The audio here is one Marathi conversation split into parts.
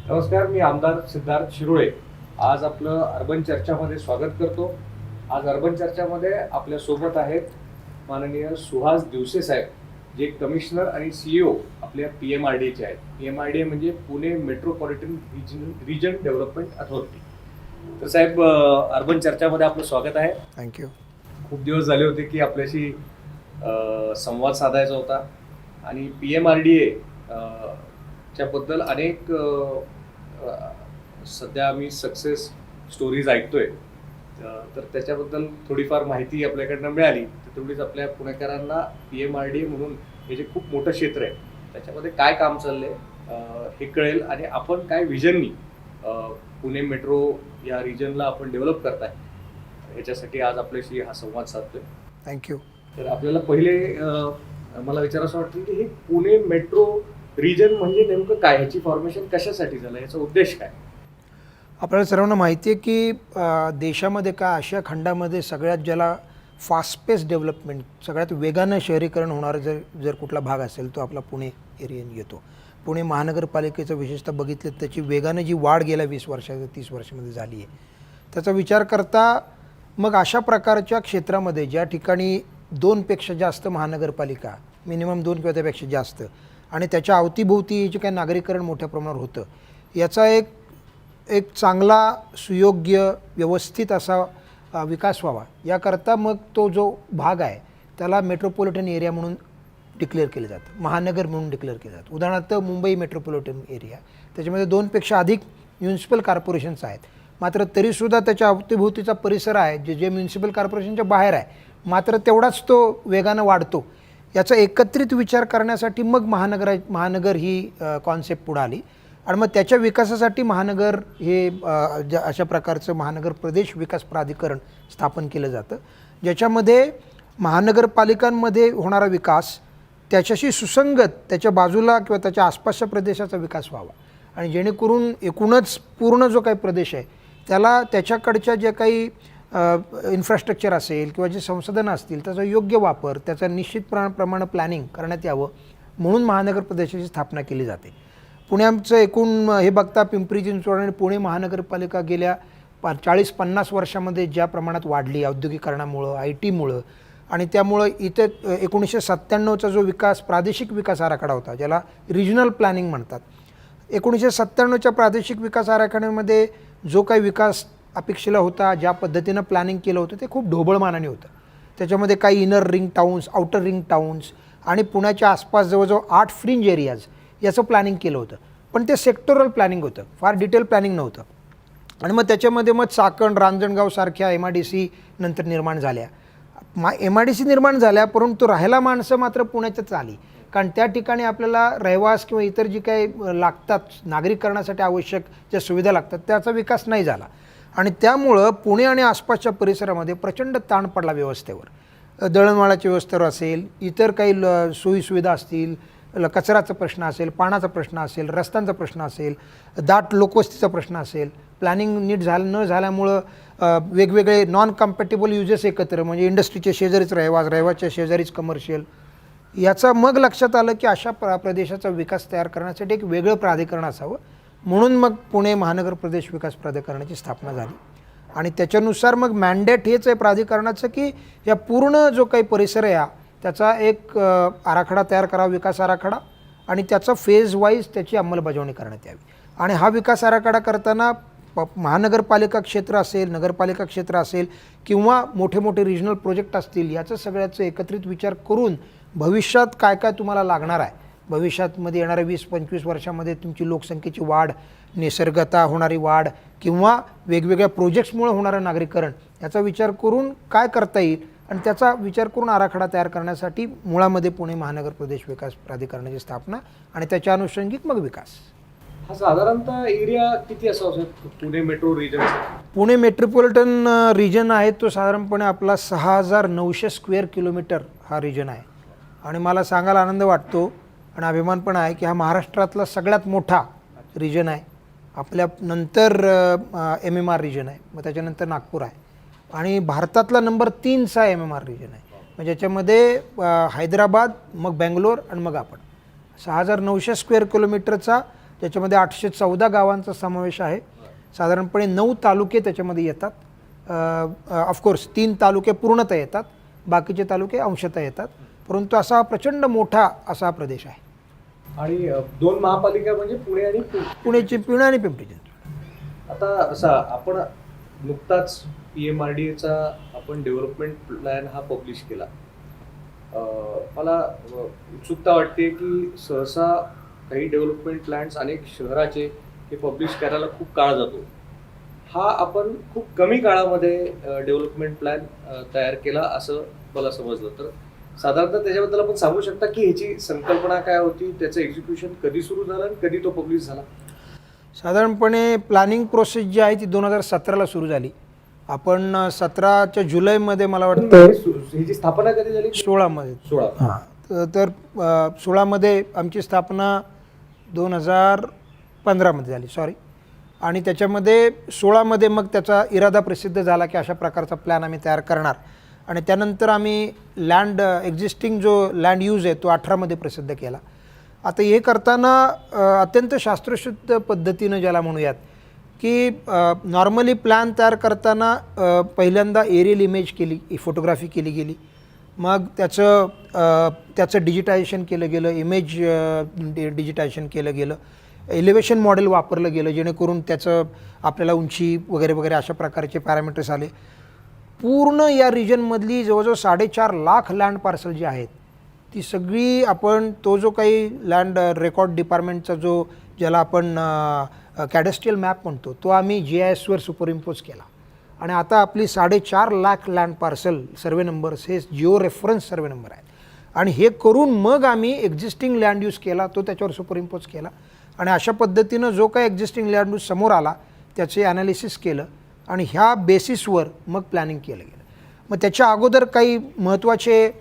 नमस्कार, मी आमदार सिद्धार्थ शिरोळे आज आपलं अर्बन चर्चामध्ये स्वागत करतो. आज अर्बन चर्चामध्ये आपल्या सोबत आहेत माननीय सुहास दिवसे साहेब, जे कमिशनर आणि सीईओ आपल्या PMRDAचे आहेत. PMRDA म्हणजे Pune metropolitan region development authority. तर साहेब, अर्बन चर्चामध्ये आपलं स्वागत आहे. थँक्यू. खूप दिवस झाले होते की आपल्याशी संवाद साधायचा होता आणि PMRDA च्याबद्दल अनेक सध्या आम्ही सक्सेस स्टोरीज ऐकतोय. तर त्याच्याबद्दल थोडीफार माहिती आपल्याकडनं मिळाली तर तेवढीच आपल्या पुणेकरांना PMRDA म्हणून हे जे खूप मोठं क्षेत्र आहे त्याच्यामध्ये काय काम चाललंय हे कळेल आणि आपण काय विजननी पुणे मेट्रो या रिजनला आपण डेव्हलप करताय ह्याच्यासाठी आज आपल्याशी हा संवाद साधतोय. थँक्यू. तर आपल्याला पहिले मला विचारायचं वाटतं की हे पुणे मेट्रो रिजन म्हणजे नेमकं काय, ह्याची फॉर्मेशन कशासाठी झालं, याचा उद्देश काय? आपल्याला सर्वांना माहिती आहे की देशामध्ये का आशिया खंडामध्ये सगळ्यात ज्याला फास्ट पेस डेव्हलपमेंट, सगळ्यात वेगानं शहरीकरण होणारा जर कुठला भाग असेल तो आपला पुणे एरिया येतो. पुणे महानगरपालिकेचं विशेषतः बघितलं त्याची वेगानं जी वाढ गेल्या 20 वर्षाच्या 30 वर्षामध्ये झाली आहे त्याचा विचार करता मग अशा प्रकारच्या क्षेत्रामध्ये ज्या ठिकाणी 2पेक्षा जास्त महानगरपालिका, मिनिमम 2 किंवा त्यापेक्षा जास्त, आणि त्याच्या अवतीभोवती जे काही नागरीकरण मोठ्या प्रमाणावर होतं याचा एक चांगला सुयोग्य व्यवस्थित असा विकास व्हावा याकरता मग तो जो भाग आहे त्याला मेट्रोपॉलिटन एरिया म्हणून डिक्लेअर केलं जातं, महानगर म्हणून डिक्लेअर केलं जातं. उदाहरणार्थ मुंबई मेट्रोपॉलिटन एरिया, त्याच्यामध्ये 2पेक्षा अधिक म्युन्सिपल कॉर्पोरेशन्स आहेत, मात्र तरीसुद्धा त्याच्या अवतीभोवतीचा परिसर आहे जे म्युन्सिपल कॉर्पोरेशनच्या बाहेर आहे, मात्र तेवढाच तो वेगानं वाढतो. याचा एकत्रित विचार करण्यासाठी मग महानगर ही कॉन्सेप्ट पुढे आली आणि मग त्याच्या विकासासाठी महानगर हे अशा प्रकारचं महानगर प्रदेश विकास प्राधिकरण स्थापन केलं जातं, ज्याच्यामध्ये महानगरपालिकांमध्ये होणारा विकास त्याच्याशी सुसंगत त्याच्या बाजूला किंवा त्याच्या आसपासच्या प्रदेशाचा विकास व्हावा आणि जेणेकरून एकूणच पूर्ण जो काही प्रदेश आहे त्याला त्याच्याकडच्या जे काही इन्फ्रास्ट्रक्चर असेल किंवा जे संसाधनं असतील त्याचा योग्य वापर, त्याचा निश्चित प्रमाणे प्लॅनिंग करण्यात यावं म्हणून महानगर प्रदेशाची स्थापना केली जाते. पुण्याचं एकूण हे बघता पिंपरी चिंचवड आणि पुणे महानगरपालिका गेल्या 40-50 वर्षामध्ये ज्या प्रमाणात वाढली औद्योगिकरणामुळं, IT मुळं, आणि त्यामुळं इथं 1997चा जो विकास, प्रादेशिक विकास आराखडा होता ज्याला रिजनल प्लॅनिंग म्हणतात, 1997च्या प्रादेशिक विकास आराखड्यामध्ये जो काही विकास अपेक्षेला होता, ज्या पद्धतीनं प्लॅनिंग केलं होतं ते खूप ढोबळमानाने होतं. त्याच्यामध्ये काही inner ring towns, outer ring towns आणि पुण्याच्या आसपास जवळजवळ 8 फ्रिंज एरियाज याचं प्लॅनिंग केलं होतं, पण ते सेक्टोरल प्लॅनिंग होतं, फार डिटेल प्लॅनिंग नव्हतं. आणि मग त्याच्यामध्ये मग चाकण, रांजणगावसारख्या MIDC नंतर निर्माण झाल्या. MIDC निर्माण झाल्या, परंतु राहायला माणसं मात्र पुण्यातच आली, कारण त्या ठिकाणी आपल्याला रहिवास किंवा इतर जी काही लागतात नागरीकरणासाठी आवश्यक ज्या सुविधा लागतात त्याचा विकास नाही झाला आणि त्यामुळं पुणे आणि आसपासच्या परिसरामध्ये प्रचंड ताण पडला व्यवस्थेवर. दळणवळणाच्या व्यवस्थेवर असेल, इतर काही सोयीसुविधा असतील, कचऱ्याचा प्रश्न असेल, पाण्याचा प्रश्न असेल, रस्त्यांचा प्रश्न असेल, दाट लोकवस्तीचा प्रश्न असेल, प्लॅनिंग नीट न झाल्यामुळं वेगवेगळे नॉन कम्पॅटेबल युजेस एकत्र, म्हणजे इंडस्ट्रीच्या शेजारीच रहिवासच्या शेजारीच कमर्शियल, याचा मग लक्षात आलं की अशा प्रदेशाचा विकास तयार करण्यासाठी एक वेगळं प्राधिकरण असावं, म्हणून मग पुणे महानगर प्रदेश विकास प्राधिकरणाची स्थापना झाली. आणि त्याच्यानुसार मग मॅन्डेट हेच आहे प्राधिकरणाचं की या पूर्ण जो काही परिसर आहे त्याचा एक आराखडा तयार करावा, विकास आराखडा, आणि त्याचा फेज वाईज त्याची अंमलबजावणी करण्यात यावी. आणि हा विकास आराखडा करताना महानगरपालिका क्षेत्र असेल, नगरपालिका क्षेत्र असेल किंवा मोठे मोठे रिजनल प्रोजेक्ट असतील, याचं सगळ्याचं एकत्रित विचार करून भविष्यात काय काय तुम्हाला लागणार आहे, भविष्यातमध्ये येणाऱ्या 20-25 वर्षामध्ये तुमची लोकसंख्येची वाढ, निसर्गता होणारी वाढ किंवा वेगवेगळ्या प्रोजेक्ट्समुळे होणारं नागरीकरण, याचा विचार करून काय करता येईल आणि त्याचा विचार करून आराखडा तयार करण्यासाठी मुळामध्ये पुणे महानगर प्रदेश विकास प्राधिकरणाची स्थापना आणि त्याच्या अनुषंगिक मग विकास. हा साधारणतः एरिया किती असावा Pune metro region? Pune metropolitan region आहे तो साधारणपणे आपला 6,900 स्क्वेअर किलोमीटर हा रिजन आहे. आणि मला सांगायला आनंद वाटतो आणि अभिमान पण आहे की हा महाराष्ट्रातला सगळ्यात मोठा रिजन आहे. आपल्या नंतर MMR रिजन आहे, मग त्याच्यानंतर नागपूर आहे आणि भारतातला नंबर 3चा MMR रिजन आहे. म्हणजे याच्यामध्ये हैदराबाद, मग बेंगलोर आणि मग आपण 6,900 स्क्वेअर किलोमीटरचा ज्याच्यामध्ये 814 गावांचा समावेश आहे. साधारणपणे 9 तालुके त्याच्यामध्ये येतात. ऑफकोर्स 3 तालुके पूर्णतः येतात, बाकीचे तालुके अंशतः येतात, परंतु असा हा प्रचंड मोठा असा हा प्रदेश आहे. आणि 2 महापालिका म्हणजे पुणे आणि पुणे आणि पिंपरी चिंचवड. आता असा आपण नुकताच PMRDAचा आपण डेव्हलपमेंट प्लॅन हा पब्लिश केला. मला उत्सुकता वाटते की सहसा काही डेव्हलपमेंट प्लॅन्स अनेक शहराचे हे पब्लिश करायला खूप काळ जातो. हा आपण खूप कमी काळामध्ये डेव्हलपमेंट प्लॅन तयार केला असं मला समजलं. तर साधारणतः त्याच्याबद्दल आपण सांगू शकता की ह्याची संकल्पना काय होती, त्याचं एक्झिक्युशन कधी सुरू झालं आणि कधी तो पब्लिश झाला? साधारणपणे प्लॅनिंग प्रोसेस जी आहे ती 2017ला सुरू झाली. आपण 17च्या जुलैमध्ये मला वाटतं ह्याची स्थापना कधी झाली? 16मध्ये. 16. हां, तर 16मध्ये आमची स्थापना 2015मध्ये झाली, सॉरी. आणि त्याच्यामध्ये 16मध्ये मग त्याचा इरादा प्रसिद्ध झाला की अशा प्रकारचा प्लॅन आम्ही तयार करणार. आणि त्यानंतर आम्ही लँड एक्झिस्टिंग जो लँड यूज आहे तो 18मध्ये प्रसिद्ध केला. आता हे करताना अत्यंत शास्त्रशुद्ध पद्धतीनं ज्याला म्हणूयात की नॉर्मली प्लॅन तयार करताना पहिल्यांदा एरियल इमेज केली, फोटोग्राफी केली गेली. मग त्याचं डिजिटायझेशन केलं गेलं, इमेज डिजिटायझेशन केलं गेलं, एलिव्हेशन मॉडेल वापरलं गेलं जेणेकरून त्याचं आपल्याला उंची वगैरे वगैरे अशा प्रकारचे पॅरामीटर्स आले. पूर्ण या रिजनमधली जवळजवळ 4.5 लाख लँड पार्सल जी आहेत ती सगळी आपण तो जो काही लँड रेकॉर्ड डिपार्टमेंटचा जो ज्याला आपण कॅडेस्ट्रियल मॅप म्हणतो तो आम्ही GISवर सुपरइम्पोज केला. आणि आता आपली 4.5 लाख लँड पार्सल सर्वे नंबर्स हे जिओ रेफरन्स सर्वे नंबर आहेत. आणि हे करून मग आम्ही एक्झिस्टिंग लँड यूज केला, तो त्याच्यावर सुपरइम्पोज केला. आणि अशा पद्धतीनं जो काही एक्झिस्टिंग लँड यूज समोर आला त्याचे ॲनालिसिस केलं आणि ह्या बेसिसवर मग प्लॅनिंग केलं गेलं. मग त्याच्या अगोदर काही महत्त्वाचे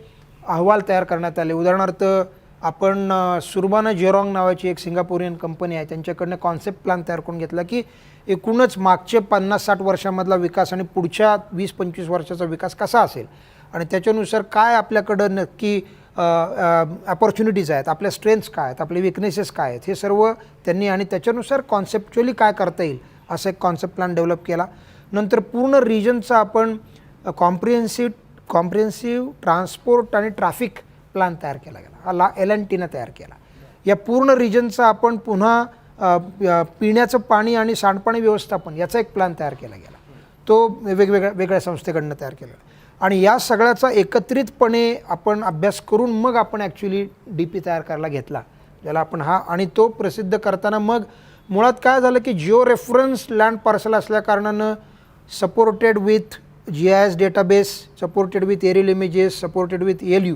अहवाल तयार करण्यात आले. उदाहरणार्थ आपण सुरबाना जेरॉंग नावाची एक सिंगापोरियन कंपनी आहे, त्यांच्याकडनं कॉन्सेप्ट प्लॅन तयार करून घेतला की एकूणच मागचे 50-60 वर्षामधला विकास आणि पुढच्या 20-25 वर्षाचा विकास कसा असेल आणि त्याच्यानुसार काय आपल्याकडं नक्की अपॉर्च्युनिटीज आहेत, आपल्या स्ट्रेंथ्स काय आहेत, आपले विकनेसेस काय आहेत, हे सर्व त्यांनी आणि त्याच्यानुसार कॉन्सेप्च्युअली काय करता येईल असं एक कॉन्सेप्ट प्लॅन डेव्हलप केला. नंतर पूर्ण रिजनचा आपण कॉम्प्रिहेन्सिव्ह ट्रान्सपोर्ट आणि ट्रॅफिक प्लॅन तयार केला गेला, हा LNTनं तयार केला. या पूर्ण रिजनचा आपण पुन्हा पिण्याचं पाणी आणि सांडपाणी व्यवस्थापन याचा एक प्लॅन तयार केला गेला, तो वेगळ्या संस्थेकडनं तयार केला. आणि या सगळ्याचा एकत्रितपणे आपण अभ्यास करून मग आपण ॲक्च्युली DP तयार करायला घेतला, ज्याला आपण हा. आणि तो प्रसिद्ध करताना मग मुळात काय झालं की जिओ रेफरन्स लँड पार्सल असल्या कारणानं supported with GIS database, supported with aerial images, supported with ALU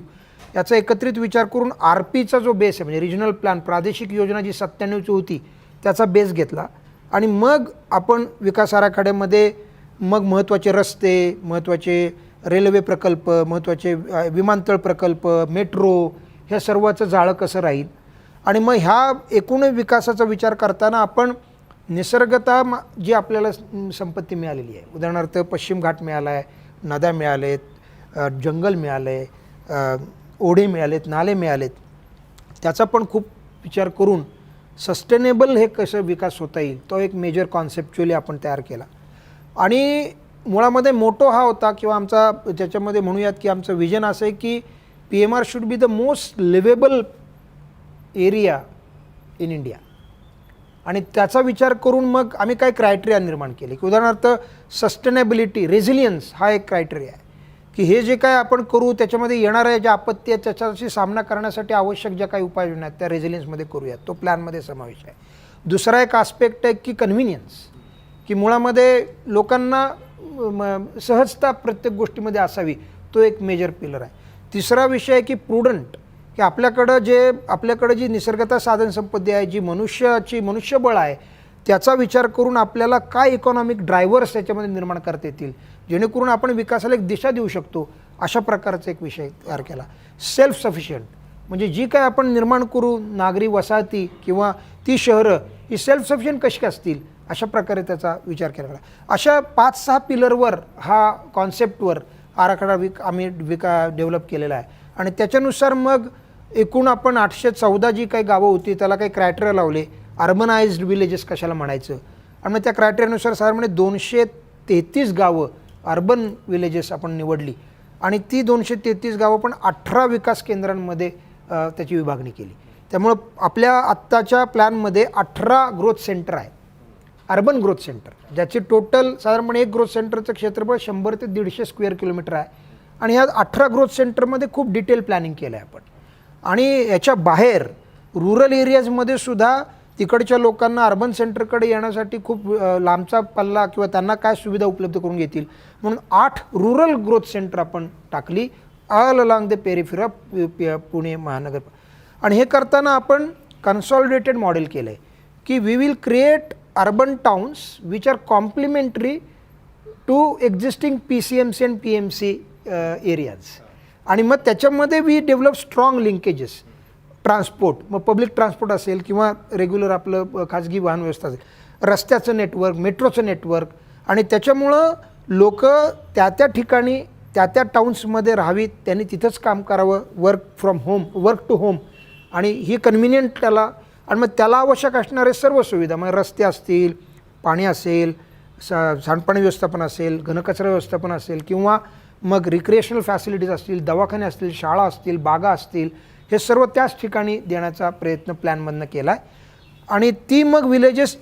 याचा एकत्रित विचार करून RPचा जो बेस आहे म्हणजे रिजनल प्लॅन प्रादेशिक योजना जी 97ची होती त्याचा बेस घेतला. आणि मग आपण विकास आराखड्यामध्ये मग महत्त्वाचे रस्ते, महत्त्वाचे रेल्वे प्रकल्प, महत्त्वाचे विमानतळ प्रकल्प, मेट्रो ह्या सर्वाचं जाळं कसं राहील. आणि मग ह्या एकूण विकासाचा विचार करताना आपण निसर्गता जी आपल्याला संपत्ती मिळालेली आहे, उदाहरणार्थ पश्चिम घाट मिळाला आहे, नद्या मिळालेत, जंगल मिळाले, ओढे मिळालेत, नाले मिळालेत, त्याचा पण खूप विचार करून सस्टेनेबल हे कसं विकास होता येईल तो एक मेजर कॉन्सेप्च्युअली आपण तयार केला. आणि मुळामध्ये मोटो हा होता किंवा आमचा त्याच्यामध्ये म्हणूयात की आमचं विजन असं आहे की PMR should be the most liveable area in India. आणि त्याचा विचार करून मग आम्ही काय क्रायटेरिया निर्माण केले की उदाहरणार्थ सस्टेनेबिलिटी, रेझिलियन्स हा एक क्रायटेरिया आहे की हे जे काय आपण करू त्याच्यामध्ये येणाऱ्या ज्या आपत्ती आहेत त्याच्याशी सामना करण्यासाठी आवश्यक ज्या काही उपाययोजना आहेत त्या रेझिलियन्समध्ये करूयात, तो प्लॅनमध्ये समावेश आहे. दुसरा एक आस्पेक्ट आहे की कन्व्हिनियन्स, की मुळामध्ये लोकांना सहजता प्रत्येक गोष्टीमध्ये असावी, तो एक मेजर पिलर आहे. तिसरा विषय आहे की प्रुडंट, की आपल्याकडं जी निसर्गता साधनसंपत्ती आहे, जी मनुष्यबळ आहे त्याचा विचार करून आपल्याला काय इकॉनॉमिक ड्रायव्हर्स त्याच्यामध्ये निर्माण करता येतील जेणेकरून आपण विकासाला एक दिशा देऊ शकतो, अशा प्रकारचा एक विषय तयार केला. सेल्फ सफिशियंट म्हणजे जी काय आपण निर्माण करू नागरी वसाहती किंवा ती शहरं ही सेल्फ सफिशियंट कशी असतील अशा प्रकारे त्याचा विचार केला गेला. अशा 5-6 पिलरवर हा कॉन्सेप्टवर आराखडा आम्ही डेव्हलप केलेला आहे. आणि त्याच्यानुसार मग एकूण आपण 814 जी काही गावं होती त्याला काही क्रायटेरिया लावले अर्बनाइज्ड विलेजेस कशाला म्हणायचं, आणि मग त्या क्रायटेरियानुसार साधारणपणे 233 गावं अर्बन विलेजेस आपण निवडली आणि ती 233 गावं पण 18 विकास केंद्रांमध्ये त्याची विभागणी केली. त्यामुळं आपल्या आत्ताच्या प्लॅनमध्ये 18 ग्रोथ सेंटर आहे, अर्बन ग्रोथ सेंटर, ज्याचे टोटल साधारणपणे एक ग्रोथ सेंटरचं क्षेत्रफळ 100 ते 150 स्क्वेअर किलोमीटर आहे. आणि ह्या 18 ग्रोथ सेंटरमध्ये खूप डिटेल प्लॅनिंग केलं आहे आपण. आणि याच्या बाहेर रुरल एरियाजमध्ये सुद्धा तिकडच्या लोकांना अर्बन सेंटरकडे येण्यासाठी खूप लांबचा पल्ला किंवा त्यांना काय सुविधा उपलब्ध करून घेतील म्हणून 8 रुरल ग्रोथ सेंटर आपण टाकली all along the periphery of Pune महानगर. आणि हे करताना आपण कन्सॉलिडेटेड मॉडेल केलं आहे की we will create urban towns which are complementary to existing PCMC and PMC areas. आणि मग त्याच्यामध्ये we develop strong linkages, transport, मग पब्लिक ट्रान्सपोर्ट असेल किंवा रेग्युलर आपलं खाजगी वाहन व्यवस्था असेल, रस्त्याचं नेटवर्क, मेट्रोचं नेटवर्क. आणि त्याच्यामुळं लोक त्या ठिकाणी त्या टाउन्समध्ये राहावीत, त्यांनी तिथंच काम करावं, वर्क टू होम, आणि ही कन्व्हिनियंट त्याला. आणि मग त्याला आवश्यक असणारे सर्व सुविधा, मग रस्ते असतील, पाणी असेल, सांडपाणी व्यवस्थापन असेल, घनकचरा व्यवस्थापन असेल, किंवा मग रिक्रिएशनल फॅसिलिटीज असतील, दवाखाने असतील, शाळा असतील, बागा असतील, हे सर्व त्याच ठिकाणी देण्याचा प्रयत्न प्लॅनमधनं केला आहे. आणि ती मग विलेजेस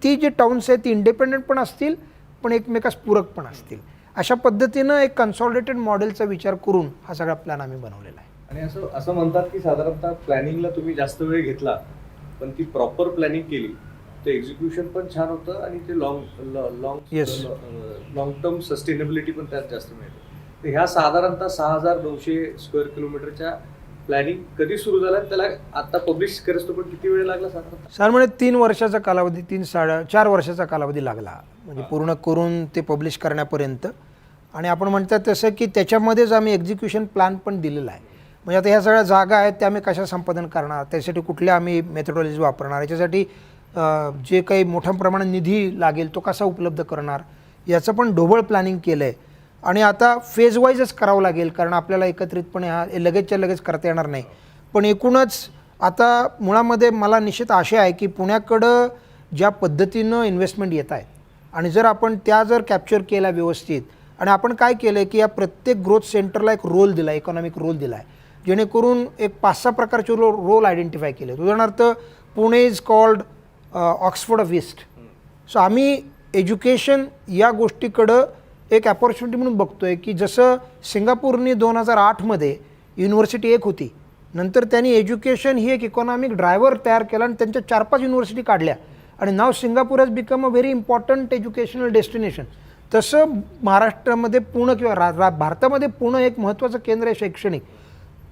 ती जी टाउन्स आहेत ती इंडिपेंडंट पण असतील पण एकमेकास पूरक पण असतील. अशा पद्धतीनं एक कन्सॉलिडेटेड मॉडेलचा विचार करून हा सगळा प्लॅन आम्ही बनवलेला आहे. आणि असं म्हणतात की साधारणतः प्लॅनिंगला तुम्ही जास्त वेळ घेतला पण ती प्रॉपर प्लॅनिंग केली ते एक्झिक्युशन पण छान होतं आणि ते लॉंग टर्म सस्टेनेबिलिटी पण त्यात जास्त मिळते. तर ह्या साधारणतः 6900 स्क्वेअर किलोमीटरच्या प्लॅनिंग कधी सुरू झाला, त्याला आता पब्लिश करतो पण किती वेळ लागला साधारणतः? साधारण 3 वर्षाचा कालावधी, 4 वर्षाचा कालावधी लागला म्हणजे पूर्ण करून ते पब्लिश करण्यापर्यंत. आणि आपण म्हणतात तसं की त्याच्यामध्येच आम्ही एक्झिक्युशन प्लॅन पण दिलेला आहे. म्हणजे आता ह्या सगळ्या जागा आहेत त्या आम्ही कशा संपादन करणार, त्यासाठी कुठल्या आम्ही मेथडॉलॉजी वापरणार, याच्यासाठी जे काही मोठ्या प्रमाणात निधी लागेल तो कसा उपलब्ध करणार, याचं पण ढोबळ प्लॅनिंग केलं आहे. आणि आता फेज वाईजच करावं लागेल कारण आपल्याला एकत्रितपणे हा लगेचच्या लगेच करता येणार नाही. पण एकूणच आता मुळामध्ये मला निश्चित आशा आहे की पुण्याकडं ज्या पद्धतीनं इन्व्हेस्टमेंट येत आहेत आणि जर आपण त्या कॅप्चर केल्या व्यवस्थित, आणि आपण काय केलं आहे की या प्रत्येक ग्रोथ सेंटरला एक रोल दिला, इकॉनॉमिक रोल दिला आहे, जेणेकरून एक 5-6 प्रकारचे रोल आयडेंटिफाय केले. उदाहरणार्थ Pune is called Oxford of east. So आम्ही एज्युकेशन या गोष्टीकडं एक अपॉर्च्युनिटी म्हणून बघतो आहे की जसं सिंगापूरनी 2008मध्ये युनिव्हर्सिटी एक होती, नंतर त्यांनी एज्युकेशन ही एक इकॉनॉमिक ड्रायव्हर तयार केला आणि त्यांच्या 4-5 युनिव्हर्सिटी काढल्या आणि नाव Singapore has become a very important educational destination. तसं महाराष्ट्रामध्ये पुणे किंवा भारतामध्ये पुणे एक महत्त्वाचं केंद्र आहे शैक्षणिक.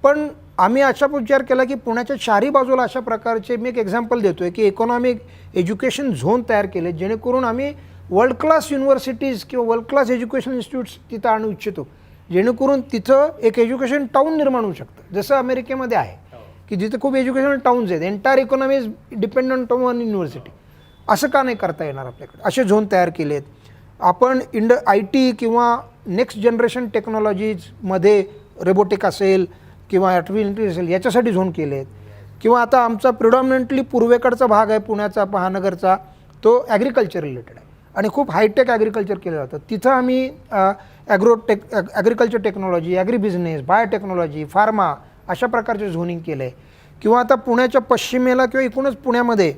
पण आम्ही असा विचार केला की पुण्याच्या चारही बाजूला अशा प्रकारचे, मी एक एक्झाम्पल देतो आहे की इकॉनॉमिक एज्युकेशन झोन तयार केले जेणेकरून आम्ही वर्ल्ड क्लास युनिव्हर्सिटीज किंवा वर्ल्ड क्लास एज्युकेशन इन्स्टिट्यूट्स तिथं आणू इच्छितो, जेणेकरून तिथं एक एज्युकेशन टाऊन निर्माण होऊ शकतं. जसं अमेरिकेमध्ये आहे की जिथे खूप एज्युकेशनल टाउन्स आहेत, entire economy is dependent on one university. असं का नाही करता येणार आपल्याकडे? असे झोन तयार केले आहेत आपण. IT किंवा नेक्स्ट जनरेशन टेक्नॉलॉजीजमध्ये रोबोटिक असेल किंवा आर्टिफिशियल इंटेलिजन्स असेल याच्यासाठी झोन केले आहेत. किंवा आता आमचा प्रिडॉमिनंटली पूर्वेकडचा भाग आहे पुण्याचा महानगरचा, तो ॲग्रिकल्चर रिलेटेड आहे आणि खूप हायटेक ॲग्रिकल्चर केलं जातं. तिथं आम्ही agriculture technology, agri business, biotechnology, pharma अशा प्रकारचे झोनिंग केलं आहे. किंवा आता पुण्याच्या पश्चिमेला किंवा एकूणच पुण्यामध्ये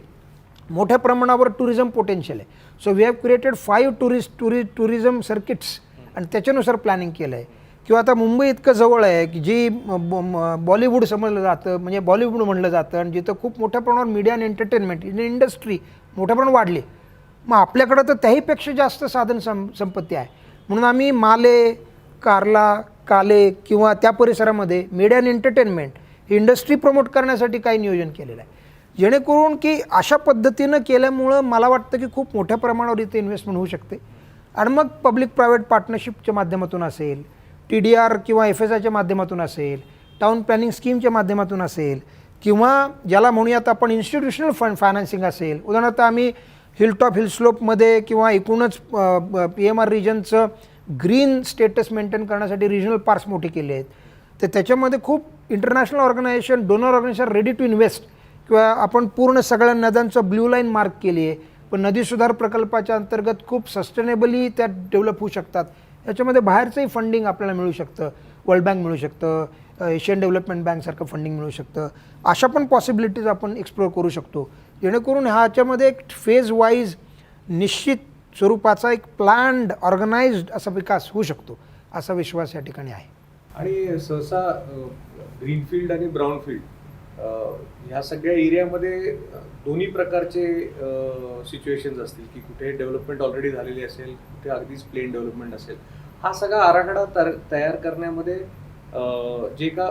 मोठ्या प्रमाणावर टुरिझम पोटेन्शियल आहे. So we have created 5 tourism circuits आणि त्याच्यानुसार प्लॅनिंग केलं आहे. किंवा आता मुंबई इतकं जवळ आहे की जी बॉलिवूड समजलं जातं, म्हणजे बॉलिवूड म्हटलं जातं, आणि जिथं खूप मोठ्या प्रमाणावर मीडिया आणि एंटरटेनमेंट इंडस्ट्री मोठ्या प्रमाणात वाढली. मग आपल्याकडं तर त्याहीपेक्षा जास्त साधन संपत्ती आहे. म्हणून आम्ही माले, कार्ला, काले किंवा त्या परिसरामध्ये मीडिया आणि एंटरटेनमेंट ही इंडस्ट्री प्रमोट करण्यासाठी काही नियोजन केलेलं आहे, जेणेकरून की अशा पद्धतीनं केल्यामुळं मला वाटतं की खूप मोठ्या प्रमाणावर इथे इन्व्हेस्टमेंट होऊ शकते. आणि मग पब्लिक प्रायव्हेट पार्टनरशिपच्या माध्यमातून असेल, TDR किंवा FSIच्या माध्यमातून असेल, टाउन प्लॅनिंग स्कीमच्या माध्यमातून असेल, किंवा ज्याला म्हणूयात आपण इन्स्टिट्यूशनल फायनान्सिंग असेल. उदाहरणार्थ आम्ही हिलटॉप हिलस्लोपमध्ये किंवा एकूणच PMR रिजनचं ग्रीन स्टेटस मेंटेन करण्यासाठी रिजनल पार्क्स मोठे केले आहेत. तर त्याच्यामध्ये खूप international organization, donor organization ready to invest किंवा आपण पूर्ण सगळ्या नद्यांचं ब्ल्यू लाईन मार्क केली आहे, पण नदी सुधार प्रकल्पाच्या अंतर्गत खूप सस्टेनेबली त्या डेव्हलप होऊ शकतात. याच्यामध्ये बाहेरचंही फंडिंग आपल्याला मिळू शकतं, वर्ल्ड बँक मिळू शकतं, एशियन डेव्हलपमेंट बँकसारखं फंडिंग मिळू शकतं. अशा पण पॉसिबिलिटीज आपण एक्सप्लोअर करू शकतो, जेणेकरून ह्याच्यामध्ये एक फेज वाईज निश्चित स्वरूपाचा एक प्लॅन्ड ऑर्गनाइज्ड असा विकास होऊ शकतो, असा विश्वास या ठिकाणी आहे. आणि सहसा ग्रीनफील्ड आणि ब्राऊनफील्ड ह्या सगळ्या एरियामध्ये दोन्ही प्रकारचे सिच्युएशन्स असतील, की कुठे डेव्हलपमेंट ऑलरेडी झालेली असेल, कुठे अगदीच प्लेन डेव्हलपमेंट असेल. हा सगळा आराखडा तयार करण्यामध्ये जे का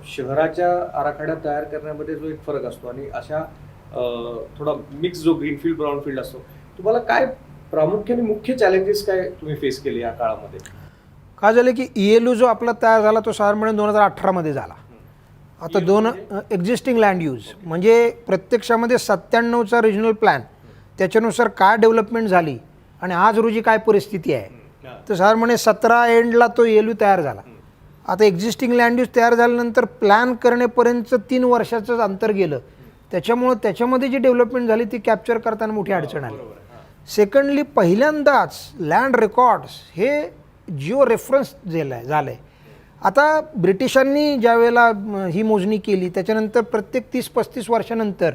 शहराच्या आराखड्या तयार करण्यामध्ये जो एक फरक असतो आणि अशा थोडा मिक्स जो ग्रीनफील्ड ब्राऊनफील्ड असतो, तुम्हाला काय प्रामुख्याने मुख्य चॅलेंजेस काय तुम्ही फेस केले या काळामध्ये? काय झालं की ELU जो आपला तयार झाला तो साधारणपणे 2018 मध्ये झाला. आता एक्झिस्टिंग लँड यूज म्हणजे प्रत्यक्षामध्ये 97चा रिजनल प्लॅन, त्याच्यानुसार काय डेव्हलपमेंट झाली आणि आज रोजी काय परिस्थिती आहे, तर साधारणपणे 17 एंडला तो ELU तयार झाला. आता एक्झिस्टिंग लँड यूज तयार झाल्यानंतर प्लॅन करण्यापर्यंतचं 3 वर्षाचं अंतर गेलं, त्याच्यामुळं त्याच्यामध्ये जी डेव्हलपमेंट झाली ती कॅप्चर करताना मोठी अडचण आली. सेकंडली, पहिल्यांदाच लँड रेकॉर्ड्स हे जिओ रेफरन्स झालं आहे. आता ब्रिटिशांनी ज्या वेळेला ही मोजणी केली त्याच्यानंतर प्रत्येक 30-35 वर्षानंतर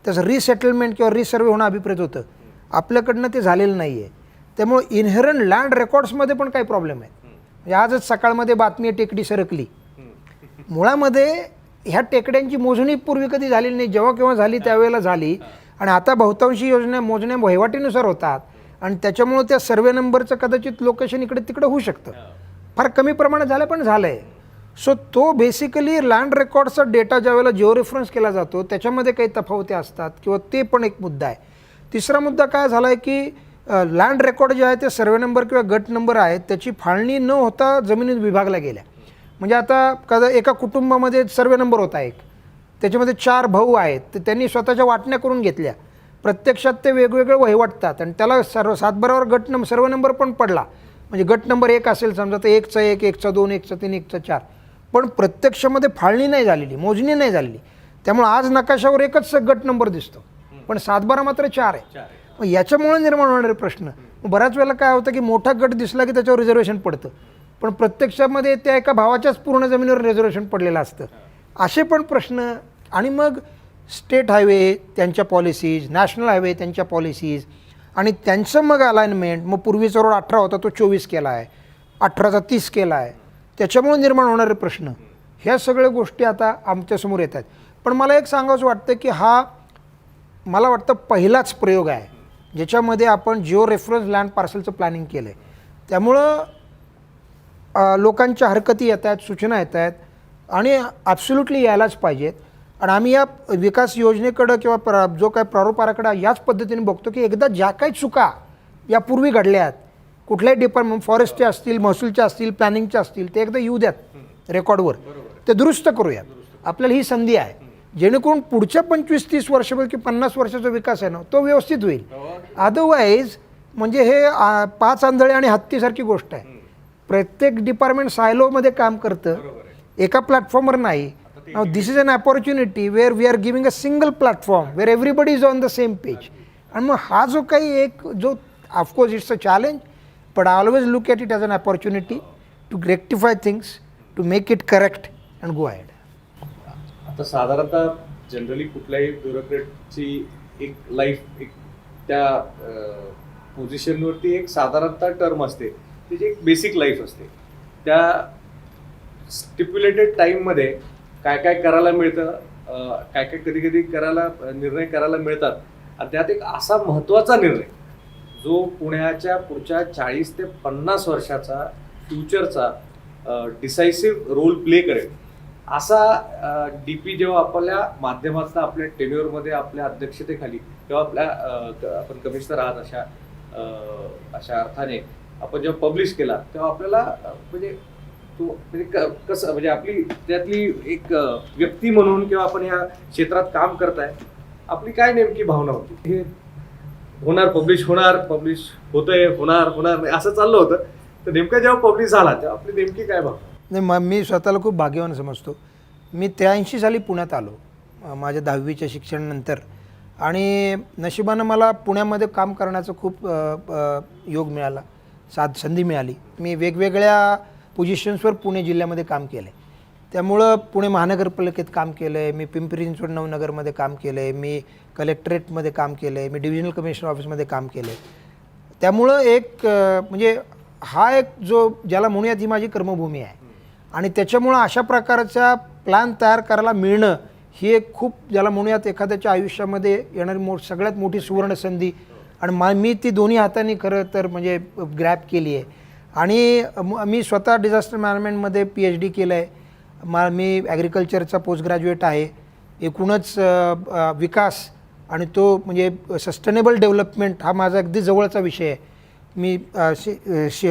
त्याचं रिसेटलमेंट किंवा रिसर्वे होणं अभिप्रेत होतं. आपल्याकडनं ते झालेलं नाही आहे. त्यामुळे इनहेरंट लँड रेकॉर्ड्समध्ये पण काही प्रॉब्लेम आहेत. म्हणजे आजच सकाळमध्ये बातमी आहे, टेकडी सरकली. मुळामध्ये ह्या टेकड्यांची मोजणी पूर्वी कधी झालेली नाही, जेव्हा केव्हा झाली त्यावेळेला झाली. आणि आता बहुतांशी योजना मोजण्या वहिवाटीनुसार होतात आणि त्याच्यामुळं त्या सर्वे नंबरचं कदाचित लोकेशन इकडे तिकडे होऊ शकतं. फार कमी प्रमाणात झालं पण झालं आहे. सो तो बेसिकली लँड रेकॉर्डचा डेटा ज्यावेळेला जिओ रेफरन्स केला जातो त्याच्यामध्ये काही तफावती असतात किंवा ते पण एक मुद्दा आहे. तिसरा मुद्दा काय झाला आहे की लँड रेकॉर्ड जे आहे ते सर्वे नंबर किंवा गट नंबर आहेत त्याची फाळणी न होता जमिनीत विभागल्या गेल्या. म्हणजे आता एका कुटुंबामध्ये सर्वे नंबर होता एक, त्याच्यामध्ये 4 भाऊ आहेत, तर त्यांनी स्वतःच्या वाटण्या करून घेतल्या. प्रत्यक्षात ते वेगवेगळे वहिवाटतात आणि त्याला सातबारावर सर्वे नंबर पण पडला. म्हणजे गट नंबर 1 असेल समजा तर 1चा 1, 1चा 2, 1चा 3, 1चा 4, पण प्रत्यक्षामध्ये फाळणी नाही झालेली, मोजणी नाही झालेली. त्यामुळे आज नकाशावर एकच गट नंबर दिसतो पण सातबारा मात्र 4 आहे. मग याच्यामुळे निर्माण होणारे प्रश्न, बऱ्याच वेळेला काय होतं की मोठा गट दिसला की त्याच्यावर रिझर्वेशन पडतं, पण प्रत्यक्षामध्ये त्या एका भावाच्याच पूर्ण जमिनीवर रिझर्वेशन पडलेलं असतं. असे पण प्रश्न. आणि मग स्टेट हायवे त्यांच्या पॉलिसीज, नॅशनल हायवे त्यांच्या पॉलिसीज आणि त्यांचं मग अलाइनमेंट. मग पूर्वीचा रोड 18 होता तो 24 केला आहे, 18चा 30 केला आहे. त्याच्यामुळे निर्माण होणारे प्रश्न, ह्या सगळ्या गोष्टी आता आमच्यासमोर येत आहेत. पण मला एक सांगावंसं वाटतं की हा मला वाटतं पहिलाच प्रयोग आहे ज्याच्यामध्ये आपण जिओ रेफरन्स लँड पार्सलचं प्लॅनिंग केलं आहे. त्यामुळं लोकांच्या हरकती येत आहेत, सूचना येत आहेत आणि ॲब्सोल्युटली यायलाच पाहिजेत. आणि आम्ही या विकास योजनेकडं किंवा जो काय प्रारूप आराखडा याच पद्धतीने बघतो की एकदा ज्या काही चुका यापूर्वी घडल्या आहेत कुठल्याही डिपार्टमेंट, फॉरेस्टच्या असतील, महसूलच्या असतील, प्लॅनिंगच्या असतील, ते एकदा येऊ द्यात रेकॉर्डवर, ते दुरुस्त करूयात. आपल्याला ही संधी आहे जेणेकरून पुढच्या 25-30 वर्षामध्ये की 50 वर्षाचा विकास आहे ना तो व्यवस्थित होईल. अदरवाईज म्हणजे हे 5 आंधळे आणि हत्तीसारखी गोष्ट आहे. प्रत्येक डिपार्टमेंट सायलोमध्ये काम करतं, एका प्लॅटफॉर्मवर नाही. Now this is an opportunity where we are giving a single platform where everybody is on the same page. आणि मग हा जो काही एक जो of course it's a challenge, but I always look at it as an opportunity to rectify things, to make it correct and go ahead. आता साधारणतः जनरली कुठल्याही ब्युरोक्रेटची एक लाईफ एक त्या पोझिशनवरती एक साधारणतः टर्म असते, त्याची एक बेसिक लाईफ असते. त्या स्टिप्युलेटेड टाईममध्ये काय काय करायला मिळतं, काय काय कधी कधी निर्णय करायला मिळतात. आणि त्यात एक असा महत्त्वाचा निर्णय जो पुण्याच्या पुढच्या 40 ते 50 वर्षाचा फ्युचरचा डिसायसिव्ह रोल प्ले करेल असा DP जेव्हा आपल्या माध्यमातून आपल्या टेन्युअरमध्ये आपल्या अध्यक्षतेखाली तेव्हा आपण कमिशनर आहात अशा अर्थाने आपण जेव्हा पब्लिश केला तेव्हा आपल्याला म्हणजे कसं म्हणजे आपली त्यातली एक व्यक्ती म्हणून किंवा आपण या क्षेत्रात काम करताय आपली काय नेमकी भावना होती? हे होणार, पब्लिश होतंय, होणार नाही असं चाललं होतं. तर नेमकं जेव्हा पब्लिश झाला तेव्हा आपली नेमकी काय भावना? नाही, मी स्वतःला खूप भाग्यवान समजतो. मी 83 साली पुण्यात आलो. माझ्या 10वीच्या शिक्षणानंतर आणि नशिबानं मला पुण्यामध्ये काम करण्याचं खूप योग मिळाला, संधी मिळाली. मी वेगवेगळ्या पोझिशन्सवर पुणे जिल्ह्यामध्ये काम केलं आहे. त्यामुळं पुणे महानगरपालिकेत काम केलं आहे, मी पिंपरी चिंचवड नवनगरमध्ये काम केलं आहे, मी कलेक्टरेटमध्ये काम केलं आहे, मी डिव्हिजनल कमिशनर ऑफिसमध्ये काम केलं आहे. त्यामुळं एक म्हणजे हा एक जो ज्याला म्हणूयात ही माझी कर्मभूमी आहे आणि त्याच्यामुळं अशा प्रकारचा प्लॅन तयार करायला मिळणं ही एक खूप ज्याला म्हणूयात एखाद्याच्या आयुष्यामध्ये येणारी सगळ्यात मोठी सुवर्णसंधी आणि मी ती दोन्ही हाताने खरं तर म्हणजे ग्रॅब केली आहे. आणि मी स्वतः डिझास्टर मॅनेजमेंटमध्ये PhD केलं आहे. मी ॲग्रिकल्चरचा पोस्ट ग्रॅज्युएट आहे. एकूणच विकास आणि तो म्हणजे सस्टेनेबल डेव्हलपमेंट हा माझा अगदी जवळचा विषय आहे. मी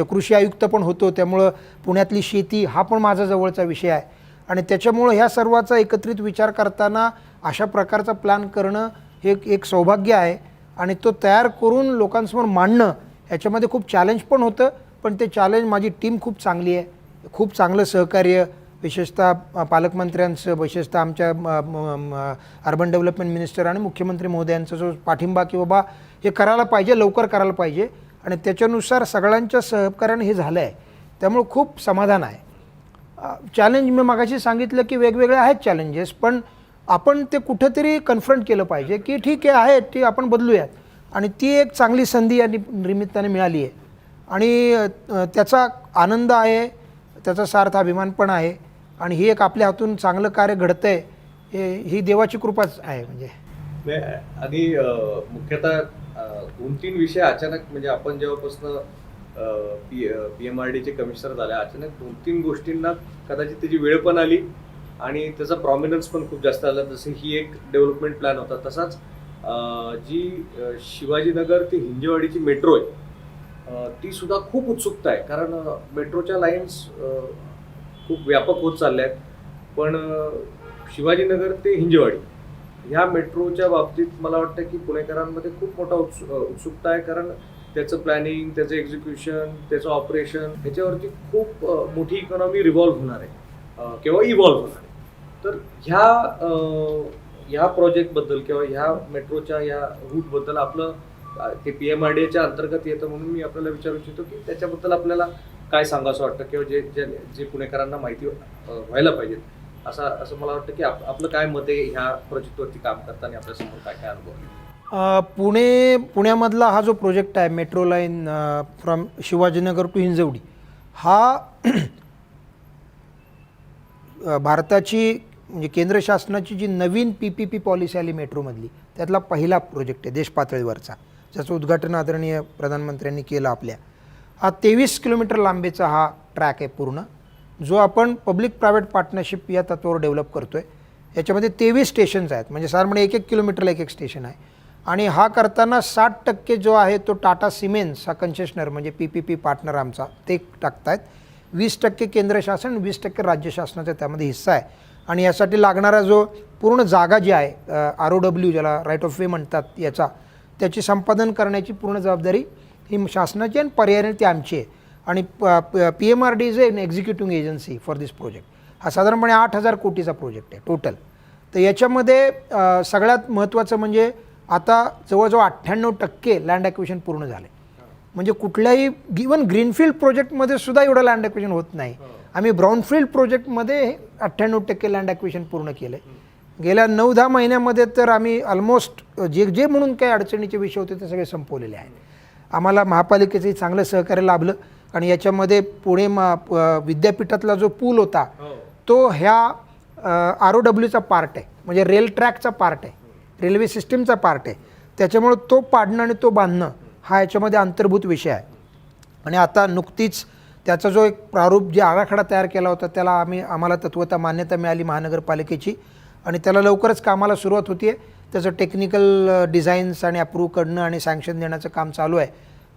कृषी आयुक्त पण होतो, त्यामुळं पुण्यातली शेती हा पण माझा जवळचा विषय आहे. आणि त्याच्यामुळं ह्या सर्वाचा एकत्रित विचार करताना अशा प्रकारचा प्लॅन करणं हे एक सौभाग्य आहे आणि तो तयार करून लोकांसमोर मांडणं ह्याच्यामध्ये खूप चॅलेंज पण होतं. पण ते चॅलेंज माझी टीम खूप चांगली आहे, खूप चांगलं सहकार्य, विशेषतः पालकमंत्र्यांचं, विशेषतः आमच्या अर्बन डेव्हलपमेंट मिनिस्टर आणि मुख्यमंत्री महोदयांचा जो पाठिंबा की बाबा हे करायला पाहिजे, लवकर करायला पाहिजे आणि त्याच्यानुसार सगळ्यांच्या सहकार्याने हे झालं आहे. त्यामुळे खूप समाधान आहे. चॅलेंज मी मगाशी सांगितलं की वेगवेगळे आहेत चॅलेंजेस, पण आपण ते कुठेतरी कन्फ्रंट केलं पाहिजे की ठीक आहे ती आपण बदलूयात आणि ती एक चांगली संधी या निमित्ताने मिळाली आहे आणि त्याचा आनंद आहे, त्याचा सार्थ अभिमान पण आहे आणि ही एक आपल्या हातून चांगलं कार्य घडतं आहे ही देवाची कृपाच आहे. म्हणजे आणि मुख्यतः 2-3 विषय अचानक म्हणजे आपण जेव्हापासून PMRDचे कमिशनर झाले अचानक 2-3 गोष्टींना कदाचित त्याची वेळ पण आली आणि त्याचा प्रॉमिनन्स पण खूप जास्त आला. जसं ही एक डेव्हलपमेंट प्लॅन होता, तसाच जी शिवाजीनगर ते हिंजेवाडीची मेट्रो आहे ती सुद्धा खूप उत्सुकता आहे, कारण मेट्रोच्या लाईन्स खूप व्यापक होत चालल्या आहेत. पण शिवाजीनगर ते हिंजेवाडी ह्या मेट्रोच्या बाबतीत मला वाटतं की पुणेकरांमध्ये खूप मोठा उत्सुकता आहे, कारण त्याचं प्लॅनिंग, त्याचं एक्झिक्युशन, त्याचं ऑपरेशन ह्याच्यावरती खूप मोठी इकॉनॉमी रिव्हॉल्व्ह होणार आहे किंवा इव्हॉल्व्ह होणार आहे. तर ह्या प्रोजेक्टबद्दल किंवा ह्या मेट्रोच्या या रूटबद्दल आपलं ते PMRDच्या अंतर्गत येतं म्हणून मी आपल्याला विचारू इच्छितो की त्याच्याबद्दल आपल्याला काय सांगावं वाटतं किंवा जे पुणेकरांना माहिती व्हायला पाहिजे असं मला वाटतं की आपलं काय मत आहे ह्या प्रोजेक्टवरती काम करताना आपल्यासमोर काय काय अनुभव? पुण्यामधला हा जो प्रोजेक्ट आहे metro line from Shivajinagar to Hinjawadi हा भारताची म्हणजे केंद्र शासनाची जी नवीन PPP पॉलिसी आली मेट्रोमधली त्यातला पहिला प्रोजेक्ट आहे देश पातळीवरचा, ज्याचं उद्घाटन आदरणीय प्रधानमंत्र्यांनी केलं आपल्या. हा 23 किलोमीटर लांबीचा हा ट्रॅक आहे पूर्ण, जो आपण पब्लिक प्रायव्हेट पार्टनरशिप या तत्वावर डेव्हलप करतो आहे. याच्यामध्ये 23 स्टेशन्स आहेत, म्हणजे साधारणपणे 1-1 किलोमीटरला 1-1 स्टेशन आहे. आणि हा करताना 60% जो आहे तो टाटा सिमेंट्स हा कन्सेशनर म्हणजे PPP पार्टनर आमचा ते टाकतायत. 20% केंद्र शासन, 20% राज्य शासनाचा त्यामध्ये हिस्सा आहे. आणि यासाठी लागणारा जो पूर्ण जागा जी आहे ROW ज्याला राईट ऑफ वे म्हणतात त्याची संपादन करण्याची पूर्ण जबाबदारी ही शासनाची आणि पर्यायाने ती आमची आहे. आणि PMRD is an executive agency for this project. हा साधारणपणे 8,000 कोटीचा प्रोजेक्ट आहे टोटल. तर याच्यामध्ये सगळ्यात महत्त्वाचं म्हणजे आता जवळजवळ 98% लँड ॲक्विजिशन पूर्ण झाले. म्हणजे कुठल्याही इवन ग्रीनफील्ड प्रोजेक्टमध्ये सुद्धा एवढं लँड ॲक्विजिशन होत नाही. आम्ही ब्राऊनफील्ड प्रोजेक्टमध्ये 98% लँड ॲक्विजिशन पूर्ण केलं आहे. गेल्या 9-10 महिन्यामध्ये तर आम्ही ऑलमोस्ट जे म्हणून काही अडचणीचे विषय होते ते सगळे संपवलेले आहेत. आम्हाला महापालिकेचंही चांगलं सहकार्य लाभलं आणि याच्यामध्ये पुणे विद्यापीठातला जो पूल होता तो ह्या ROWचा पार्ट आहे, म्हणजे रेल ट्रॅकचा पार्ट आहे, रेल्वे सिस्टीमचा पार्ट आहे. त्याच्यामुळे तो पाडणं आणि तो बांधणं हा याच्यामध्ये अंतर्भूत विषय आहे. आणि आता नुकतीच त्याचा जो एक प्रारूप जे आराखडा तयार केला होता त्याला आम्हाला तत्वतः मान्यता मिळाली महानगरपालिकेची आणि त्याला लवकरच कामाला सुरुवात होती आहे. त्याचं टेक्निकल डिझाईन्स आणि अप्रूव्ह करणं आणि सँक्शन देण्याचं काम चालू आहे.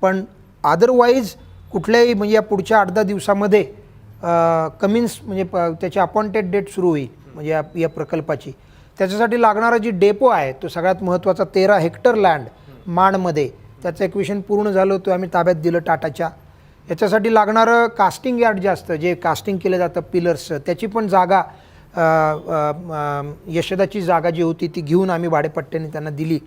पण अदरवाईज कुठल्याही म्हणजे या पुढच्या 8-10 दिवसामध्ये कमिन्स म्हणजे त्याची अपॉइंटेड डेट सुरू होईल म्हणजे या प्रकल्पाची. त्याच्यासाठी लागणारा जी डेपो आहे तो सगळ्यात महत्त्वाचा 13 हेक्टर लँड माणमध्ये त्याचं एक्विशन पूर्ण झालं होतं, आम्ही ताब्यात दिलं टाटाच्या. याच्यासाठी लागणारं कास्टिंग यार्ड जे असतं जे कास्टिंग केलं जातं पिलर्सचं त्याची पण जागा यशोदाची जागा जी होती ती घेऊन आम्ही भाडेपट्ट्याने त्यांना दिली.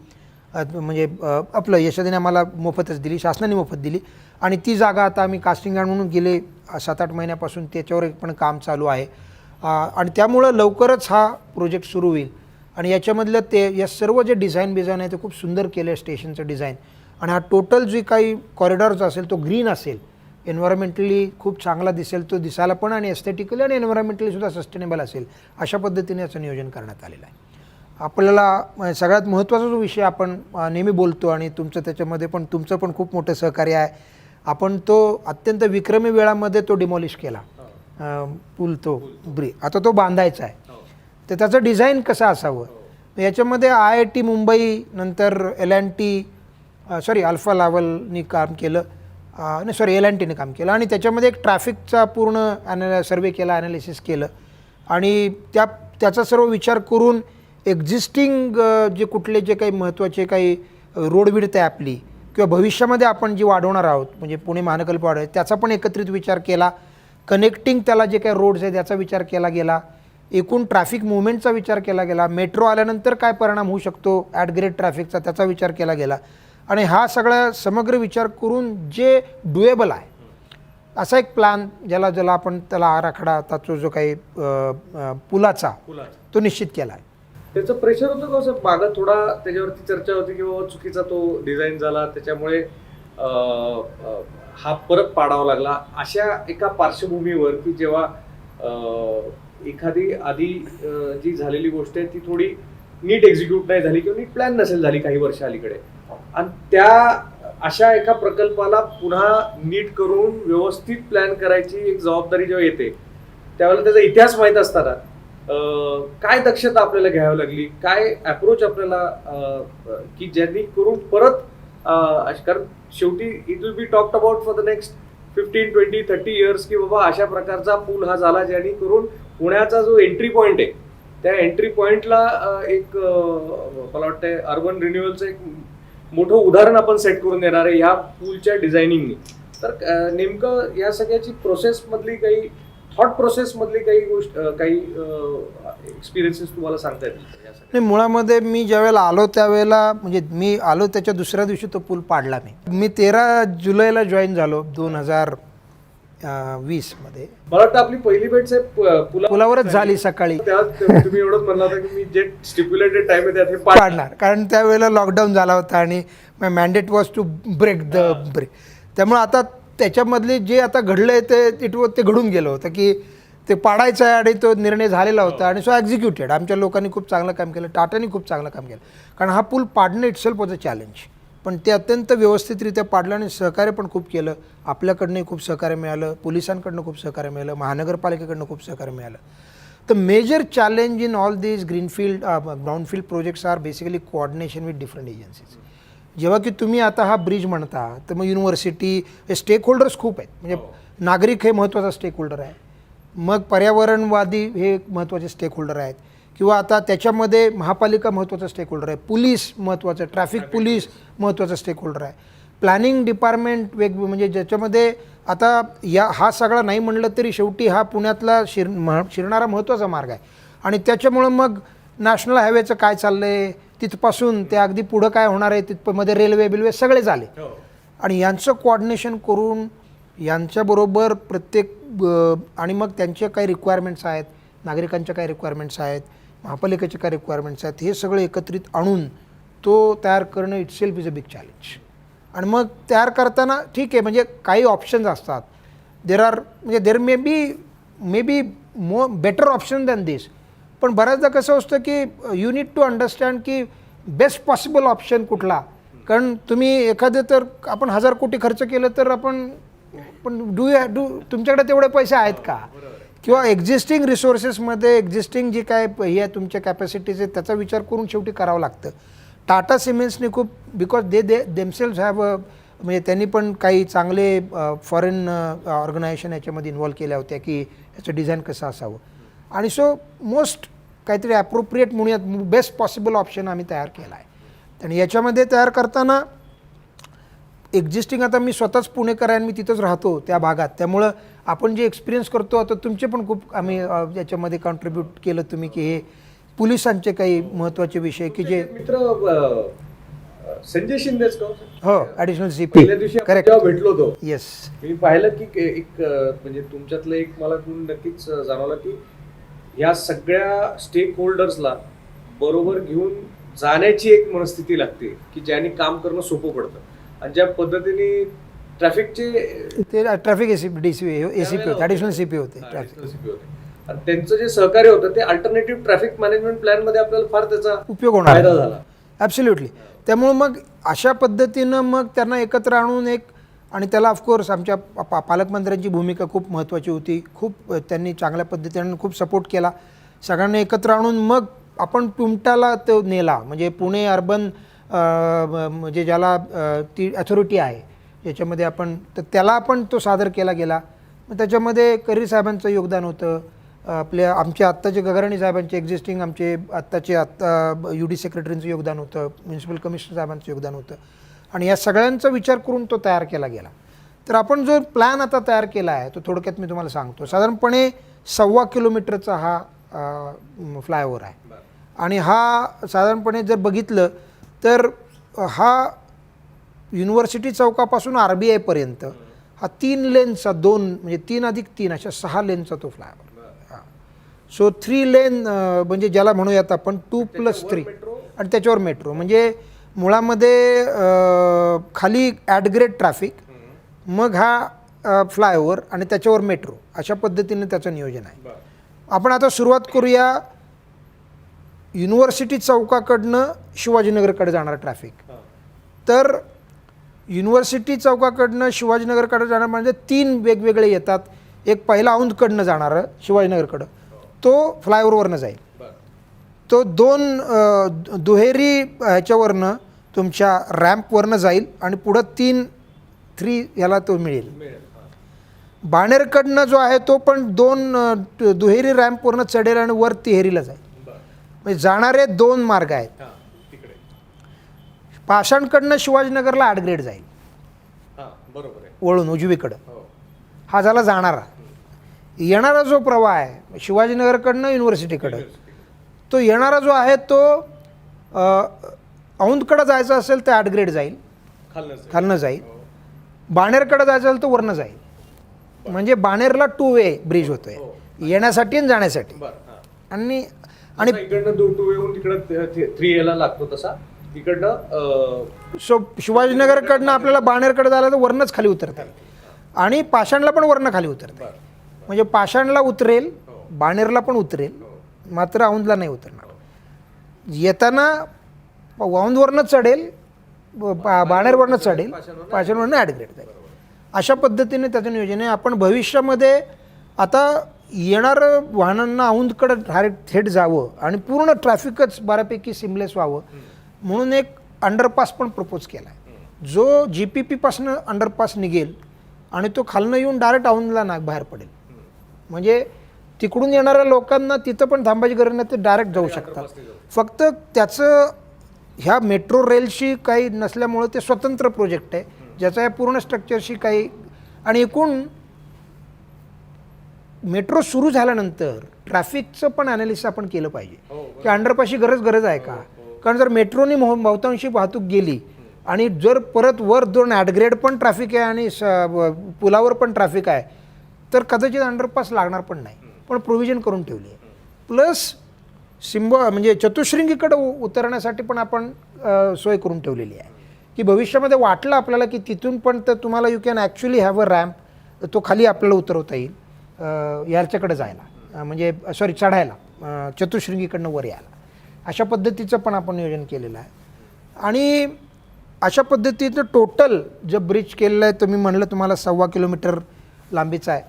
म्हणजे आपलं यशोदाने आम्हाला मोफतच दिली, शासनाने मोफत दिली. आणि ती जागा आता आम्ही कास्टिंग यार्ड म्हणून गेले 7-8 महिन्यापासून त्याच्यावर पण काम चालू आहे. आणि त्यामुळं लवकरच हा प्रोजेक्ट सुरू होईल. आणि याच्यामधलं या सर्व जे डिझाईन आहे ते खूप सुंदर केलं आहे स्टेशनचं डिझाईन. आणि हा टोटल जी काही कॉरिडॉर्स असेल तो ग्रीन असेल, एन्व्हायरमेंटली खूप चांगला दिसेल, तो दिसायला पण आणि एस्थेटिकली आणि एन्व्हायरमेंटली सुद्धा सस्टेनेबल असेल, अशा पद्धतीने याचं नियोजन करण्यात आलेलं आहे. आपल्याला सगळ्यात महत्त्वाचा जो विषय आपण नेहमी बोलतो आणि तुमचं त्याच्यामध्ये पण तुमचं पण खूप मोठं सहकार्य आहे. आपण तो अत्यंत विक्रमी वेळामध्ये तो डिमॉलिश केला पूल, तो आता तो बांधायचा आहे. तर त्याचं डिझाईन कसं असावं, याच्यामध्ये IIT मुंबई, नंतर L&T अल्फा लावलनी काम केलं, L&Tने काम केलं. आणि त्याच्यामध्ये एक ट्रॅफिकचा पूर्ण सर्वे केला, ॲनालिसिस केलं. आणि त्याचा सर्व विचार करून एक्झिस्टिंग जे काही महत्त्वाचे काही रोड विड्थ आहे आपली, किंवा भविष्यामध्ये आपण जी वाढवणार आहोत, म्हणजे पुणे महानगरपालिका वाढ आहे, त्याचा पण एकत्रित विचार केला. कनेक्टिंग त्याला जे काही रोड्स आहेत त्याचा विचार केला गेला. एकूण ट्रॅफिक मुवमेंटचा विचार केला गेला. मेट्रो आल्यानंतर काय परिणाम होऊ शकतो ॲट ग्रेड ट्रॅफिकचा, त्याचा विचार केला गेला. आणि हा सगळा समग्र विचार करून जे डुएबल आहे असा एक प्लॅन, ज्याला आपण त्याला आराखडा, आता जो काही पुलाचा तो निश्चित केला आहे. त्याचं प्रेशर होतं का साहेब? मागं थोडा त्याच्यावरती चर्चा होती की बाबा चुकीचा तो डिझाईन झाला, त्याच्यामुळे हा परत पाडावा लागला. अशा एका पार्श्वभूमीवर की जेव्हा एखादी आधी जी झालेली गोष्ट आहे ती थोडी नीट एक्झिक्यूट नाही झाली किंवा नीट प्लॅन नसेल झाली काही वर्ष अलीकडे, आणि त्या अशा एका प्रकल्पाला पुन्हा नीट करून व्यवस्थित प्लॅन करायची एक जबाबदारी जेव्हा येते, त्यावेळेला त्याचा इतिहास माहीत असताना काय दक्षता आपल्याला घ्यावी लागली, काय अप्रोच आपल्याला की ज्यांनी करून परत, कारण शेवटी it will be talked about for the next 15, 20, 30 years की बाबा अशा प्रकारचा पूल हा झाला ज्यांनी करून पुण्याचा जो एंट्री पॉईंट आहे त्या एंट्री पॉईंटला एक मला वाटतं अर्बन रिन्युअलचं एक मोठं उदाहरण आपण सेट करून देणार आहे ह्या पूलच्या डिझायनिंगनी. तर नेमकं या सगळ्याची प्रोसेसमधली काही थॉट प्रोसेसमधली काही गोष्ट, काही एक्सपिरियन्सेस तुम्हाला सांगता येतील? नाही, मुळामध्ये मी ज्यावेळेला आलो त्यावेळेला, म्हणजे मी आलो त्याच्या दुसऱ्या दिवशी तो पूल पाडला. मी 13 जुलैला जॉईन झालो 2020 मध्ये. मला वाटतं आपली पहिली भेट साहेब पुलावरच झाली सकाळी. तुम्ही एवढंच म्हणला होता की मी जे स्टिप्युलेटेड टाइम आहे त्यात हे पाडणार, कारण त्यावेळेला लॉकडाऊन झाला होता आणि mandate was to break the break. त्यामुळे आता त्याच्यामधले जे आता घडलं आहे ते घडून गेलं होतं की ते पाडायचं आहे आणि तो निर्णय झालेला होता आणि सो एक्झिक्युटेड. आमच्या लोकांनी खूप चांगलं काम केलं, टाटाने खूप चांगलं काम केलं, कारण हा पूल पाडणं इटसेल्फ वॉज अ चॅलेंज. पण ते अत्यंत व्यवस्थितरित्या पाडलं आणि सहकार्य पण खूप केलं. आपल्याकडनंही खूप सहकार्य मिळालं, पोलिसांकडनं खूप सहकार्य मिळालं, महानगरपालिकेकडनं खूप सहकार्य मिळालं. तर major challenge in all these greenfield brownfield projects are basically coordination with different agencies. जेव्हा की तुम्ही आता हा ब्रिज म्हणता तर मग युनिव्हर्सिटी, हे स्टेक होल्डर्स खूप आहेत. म्हणजे नागरिक हे महत्त्वाचा स्टेक होल्डर आहे, मग पर्यावरणवादी हे महत्त्वाचे स्टेक होल्डर आहेत, किंवा आता त्याच्यामध्ये महापालिका महत्त्वाचा स्टेक होल्डर आहे, पोलीस महत्त्वाचं, ट्रॅफिक पोलीस महत्त्वाचा स्टेक होल्डर आहे, प्लॅनिंग डिपार्टमेंट म्हणजे ज्याच्यामध्ये आता हा सगळा नाही म्हणलं तरी शेवटी हा पुण्यातला शिरणारा महत्त्वाचा मार्ग आहे. आणि त्याच्यामुळं मग नॅशनल हायवेचं काय चाललं आहे तिथपासून ते अगदी पुढं काय होणार आहे तिथमध्ये रेल्वे सगळे झाले. आणि यांचं कोऑर्डिनेशन करून यांच्याबरोबर प्रत्येक आणि मग त्यांचे काही रिक्वायरमेंट्स आहेत, नागरिकांच्या काही रिक्वायरमेंट्स आहेत, महापालिकेचे काही रिक्वायरमेंट्स आहेत, हे सगळे एकत्रित आणून तो तयार करणं itself is a big challenge. आणि मग तयार करताना ठीक आहे, म्हणजे काही ऑप्शन्स असतात, there may be better option than this. पण बऱ्याचदा कसं असतं की यू नीड टू अंडरस्टँड की बेस्ट पॉसिबल ऑप्शन कुठला. कारण तुम्ही एखादं, तर आपण 1000 कोटी खर्च केलं तर पण तुमच्याकडे तेवढे पैसे आहेत का, किंवा एक्झिस्टिंग रिसोर्सेसमध्ये एक्झिस्टिंग जी काय हे आहे तुमच्या कॅपॅसिटीज आहे त्याचा विचार करून शेवटी करावं लागतं. टाटा सिमेंट्सने खूप, बिकॉज दे देमसेल्व्स हॅव म्हणजे त्यांनी पण काही चांगले फॉरेन ऑर्गनायझेशन याच्यामध्ये इन्व्हॉल्व केल्या होत्या की याचं डिझाईन कसं असावं. आणि सो मोस्ट काहीतरी ॲप्रोप्रिएट म्हणूयात, बेस्ट पॉसिबल ऑप्शन आम्ही तयार केला आहे. आणि याच्यामध्ये तयार करताना एक्झिस्टिंग आता मी स्वतःच पुणेकर आहे आणि मी तिथंच राहतो त्या भागात, त्यामुळं आपण जे एक्सपिरियन्स करतो आता तुमचे पण खूप आम्ही याच्यामध्ये कॉन्ट्रीब्यूट केलं तुम्ही की हे पोलिसांचे काही महत्त्वाचे विषय की जे मित्र संजय शिंदेच का हो? हो ॲडिशनल सी पी पहिल्या दिवशी आपण करेक्ट जेव्हा भेटलो होतो येस मी पाहिलं की एक म्हणजे तुमच्यातलं एक मला गुण नक्कीच जाणवला की या सगळ्या स्टेक होल्डर्सला बरोबर घेऊन जाण्याची एक मनस्थिती लागते की ज्याने काम करणं सोपं पडतं आणि ज्या पद्धतीने ट्रॅफिकचे ते ट्रॅफिक ACP होते ॲडिशनल CP होते ट्रॅफिक आणि त्यांचं जे सहकार्य होतं ते अल्टरनेटिव्ह ट्रॅफिक मॅनेजमेंट प्लॅन मध्ये आपल्याला फार त्याचा उपयोग होणार फायदा झाला. ॲब्सोल्युटली. त्यामुळं मग अशा पद्धतीनं मग त्यांना एकत्र आणून एक आणि त्याला ऑफकोर्स आमच्या पालकमंत्र्यांची भूमिका खूप महत्त्वाची होती. खूप त्यांनी चांगल्या पद्धतीनं खूप सपोर्ट केला. सगळ्यांना एकत्र आणून मग आपण पिंपटाला तो नेला. म्हणजे पुणे अर्बन म्हणजे ज्याला ती अथॉरिटी आहे याच्यामध्ये आपण तर त्याला पण तो सादर केला गेला. मग त्याच्यामध्ये करीर साहेबांचं योगदान होतं. आमचे आत्ताचे गगराणी साहेबांचे एक्झिस्टिंग आमचे आत्ताचे UD सेक्रेटरींचं योगदान होतं. म्युन्सिपल कमिशनर साहेबांचं योगदान होतं. आणि या सगळ्यांचा विचार करून तो तयार केला गेला. तर आपण जो प्लॅन आता तयार केला आहे तो थोडक्यात मी तुम्हाला सांगतो. साधारणपणे 1.25 किलोमीटरचा हा फ्लायओव्हर आहे. आणि हा साधारणपणे जर बघितलं तर हा युनिव्हर्सिटी चौकापासून RBI पर्यंत हा 3 लेनचा 2 म्हणजे 3+3 अशा 6 लेनचा तो फ्लायओव्हर. सो 3 लेन म्हणजे ज्याला म्हणूयात आपण 2+3 आणि त्याच्यावर मेट्रो म्हणजे मुळामध्ये खाली ॲडग्रेड ट्रॅफिक मग हा फ्लायओव्हर आणि त्याच्यावर मेट्रो अशा पद्धतीने त्याचं नियोजन आहे. आपण आता सुरुवात करूया युनिव्हर्सिटी चौकाकडनं शिवाजीनगरकडे जाणार ट्रॅफिक. तर युनिव्हर्सिटी चौकाकडनं शिवाजीनगरकडे जाणार म्हणजे 3 वेगवेगळे येतात. एक पहिला औंधकडनं जाणारं शिवाजीनगरकडं तो फ्लायओव्हरवरनं जाईल. तो 2 दुहेरी ह्याच्यावरनं तुमच्या रॅम्पवरनं जाईल आणि पुढं 3 याला तो मिळेल. बाणेरकडनं जो आहे तो पण 2 दुहेरी रॅम्पवरनं चढेल आणि वर तिहेरीला जाईल. म्हणजे जाणारे 2 मार्ग आहेत. पाषाणकडनं शिवाजीनगरला ॲडग्रेड जाईल वळून उजवीकडं. हा झाला जाणारा. येणारा जो प्रवाह आहे शिवाजीनगरकडनं युनिव्हर्सिटीकडं तो येणारा जो आहे तो औंधकडं जायचा असेल तर ॲडग्रेड जाईल खालनं जाईल. बाणेरकडं जायचं असेल तर वरनं जाईल. म्हणजे बाणेरला 2 वे ब्रिज होतोय येण्यासाठी आणि जाण्यासाठी. आणि इकडनं 2 वे होऊन तिकडं 3 याला लागतो तसा तिकडनं सो शिवाजीनगरकडनं आपल्याला बाणेरकडे जायला तर वरनंच खाली उतरता येईल आणि पाषाणला पण वरनं खाली उतरता येईल. म्हणजे पाषाणला उतरेल बाणेरला पण उतरेल मात्र औंधला नाही उतरणार. येताना औंधवरनं चढेल बाणेरवरनं चढेल पाषाणवरनं ॲडग्रेड जाईल. अशा पद्धतीने त्याचं नियोजन आहे. आपण भविष्यामध्ये आता येणारं वाहनांना औंधकडं डायरेक्ट थेट जावं आणि पूर्ण ट्रॅफिकच बऱ्यापैकी सिमलेस व्हावं म्हणून एक अंडरपास पण प्रपोज केला आहे. जो GPP अंडरपास निघेल आणि तो खालनं येऊन डायरेक्ट औंधला बाहेर पडेल. म्हणजे तिकडून येणाऱ्या लोकांना तिथं पण थांबायची गरज नाही, ते डायरेक्ट जाऊ शकतात. फक्त त्याचं ह्या मेट्रो रेलशी काही नसल्यामुळं ते स्वतंत्र प्रोजेक्ट आहे ज्याचा या पूर्ण स्ट्रक्चरशी काही. आणि एकूण मेट्रो सुरू झाल्यानंतर ट्रॅफिकचं पण ॲनालिसिस आपण केलं पाहिजे की अंडरपासची गरज आहे का. कारण जर मेट्रोनी बहुतांशी वाहतूक गेली आणि जर परत वर 2 ॲडग्रेड पण ट्रॅफिक आहे आणि पुलावर पण ट्रॅफिक आहे तर कदाचित अंडरपास लागणार पण नाही. पण प्रोव्हिजन करून ठेवली आहे. प्लस म्हणजे चतुश्रृंगीकडे उतरण्यासाठी पण आपण सोय करून ठेवलेली आहे की भविष्यामध्ये वाटलं आपल्याला की तिथून पण तर तुम्हाला you can actually have a ramp तो खाली आपल्याला उतरवता येईल याच्याकडे जायला म्हणजे चढायला चतुश्रृंगीकडनं वर यायला. अशा पद्धतीचं पण आपण नियोजन केलेलं आहे. आणि अशा पद्धतीचं टोटल जे ब्रिज केलेलं आहे तर मी म्हणलं तुम्हाला 1.25 किलोमीटर लांबीचं आहे.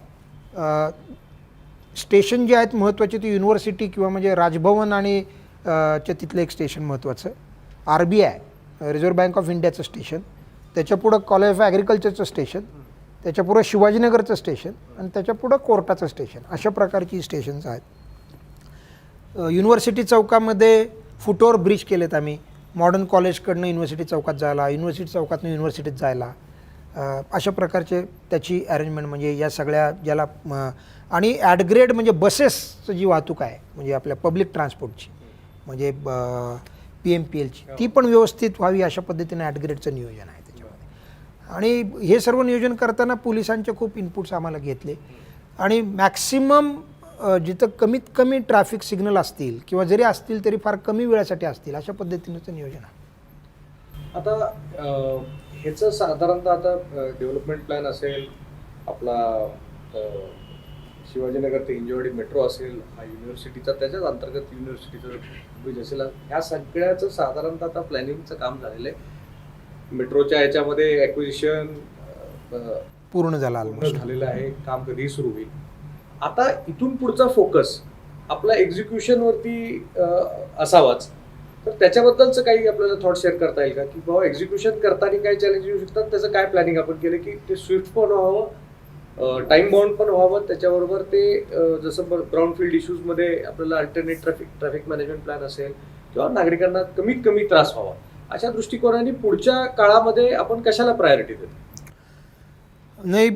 स्टेशन जे आहेत महत्त्वाचे ते युनिव्हर्सिटी किंवा म्हणजे राजभवन आणि तिथलं एक स्टेशन महत्त्वाचं RBI रिझर्व्ह बँक ऑफ इंडियाचं स्टेशन. त्याच्यापुढं कॉलेज ऑफ ॲग्रिकल्चरचं स्टेशन. त्याच्यापुढं शिवाजीनगरचं स्टेशन आणि त्याच्यापुढं कोर्टाचं स्टेशन. अशा प्रकारची स्टेशन्स आहेत. युनिव्हर्सिटी चौकामध्ये फुटओव्हर ब्रिज केलेत आम्ही. मॉडर्न कॉलेजकडनं युनिव्हर्सिटी चौकात जायला युनिव्हर्सिटी चौकातनं युनिव्हर्सिटीत जायला अशा प्रकारचे त्याची अरेंजमेंट म्हणजे या सगळ्या ज्याला आणि ॲडग्रेड म्हणजे बसेसचं जी वाहतूक आहे म्हणजे आपल्या पब्लिक ट्रान्सपोर्टची म्हणजे PMPLची ती पण व्यवस्थित व्हावी अशा पद्धतीने ॲडग्रेडचं नियोजन आहे त्याच्यामध्ये. आणि हे सर्व नियोजन करताना पोलिसांचे खूप इनपुट्स आम्हाला घेतले आणि मॅक्सिमम जिथं कमीत कमी ट्रॅफिक सिग्नल असतील किंवा जरी असतील तरी फार कमी वेळासाठी असतील अशा पद्धतीचं नियोजन आहे. आता ह्याचं साधारणतः आता डेव्हलपमेंट प्लॅन असेल आपला शिवाजीनगर ते हिंजवडी मेट्रो असेल हा युनिव्हर्सिटीचा त्याच्याच अंतर्गत युनिव्हर्सिटीचा ब्रिज असेल ह्या सगळ्याचं साधारणतः आता प्लॅनिंगचं काम झालेलं आहे. मेट्रोच्या याच्यामध्ये ॲक्विजिशन पूर्ण झालेलं आहे. काम कधीही सुरू होईल. आता इथून पुढचा फोकस आपला एक्झिक्युशनवरती असावाच. तर त्याच्याबद्दलचं काही आपल्याला थॉट शेअर करता येईल का की बाबा एक्झिक्युशन करताना काय चॅलेंज येऊ शकतात त्याचं काय प्लॅनिंग आपण केलं की ते स्विफ्ट पण व्हावं टाइम बाउंड पण व्हावं त्याच्याबरोबर ते जसं ब्राउन फील्ड इश्यूजमध्ये आपल्याला अल्टरनेट ट्रॅफिक मॅनेजमेंट प्लॅन असेल किंवा नागरिकांना कमीत कमी त्रास व्हावा अशा दृष्टिकोनाने पुढच्या काळामध्ये आपण कशाला प्रायोरिटी देतो? नाही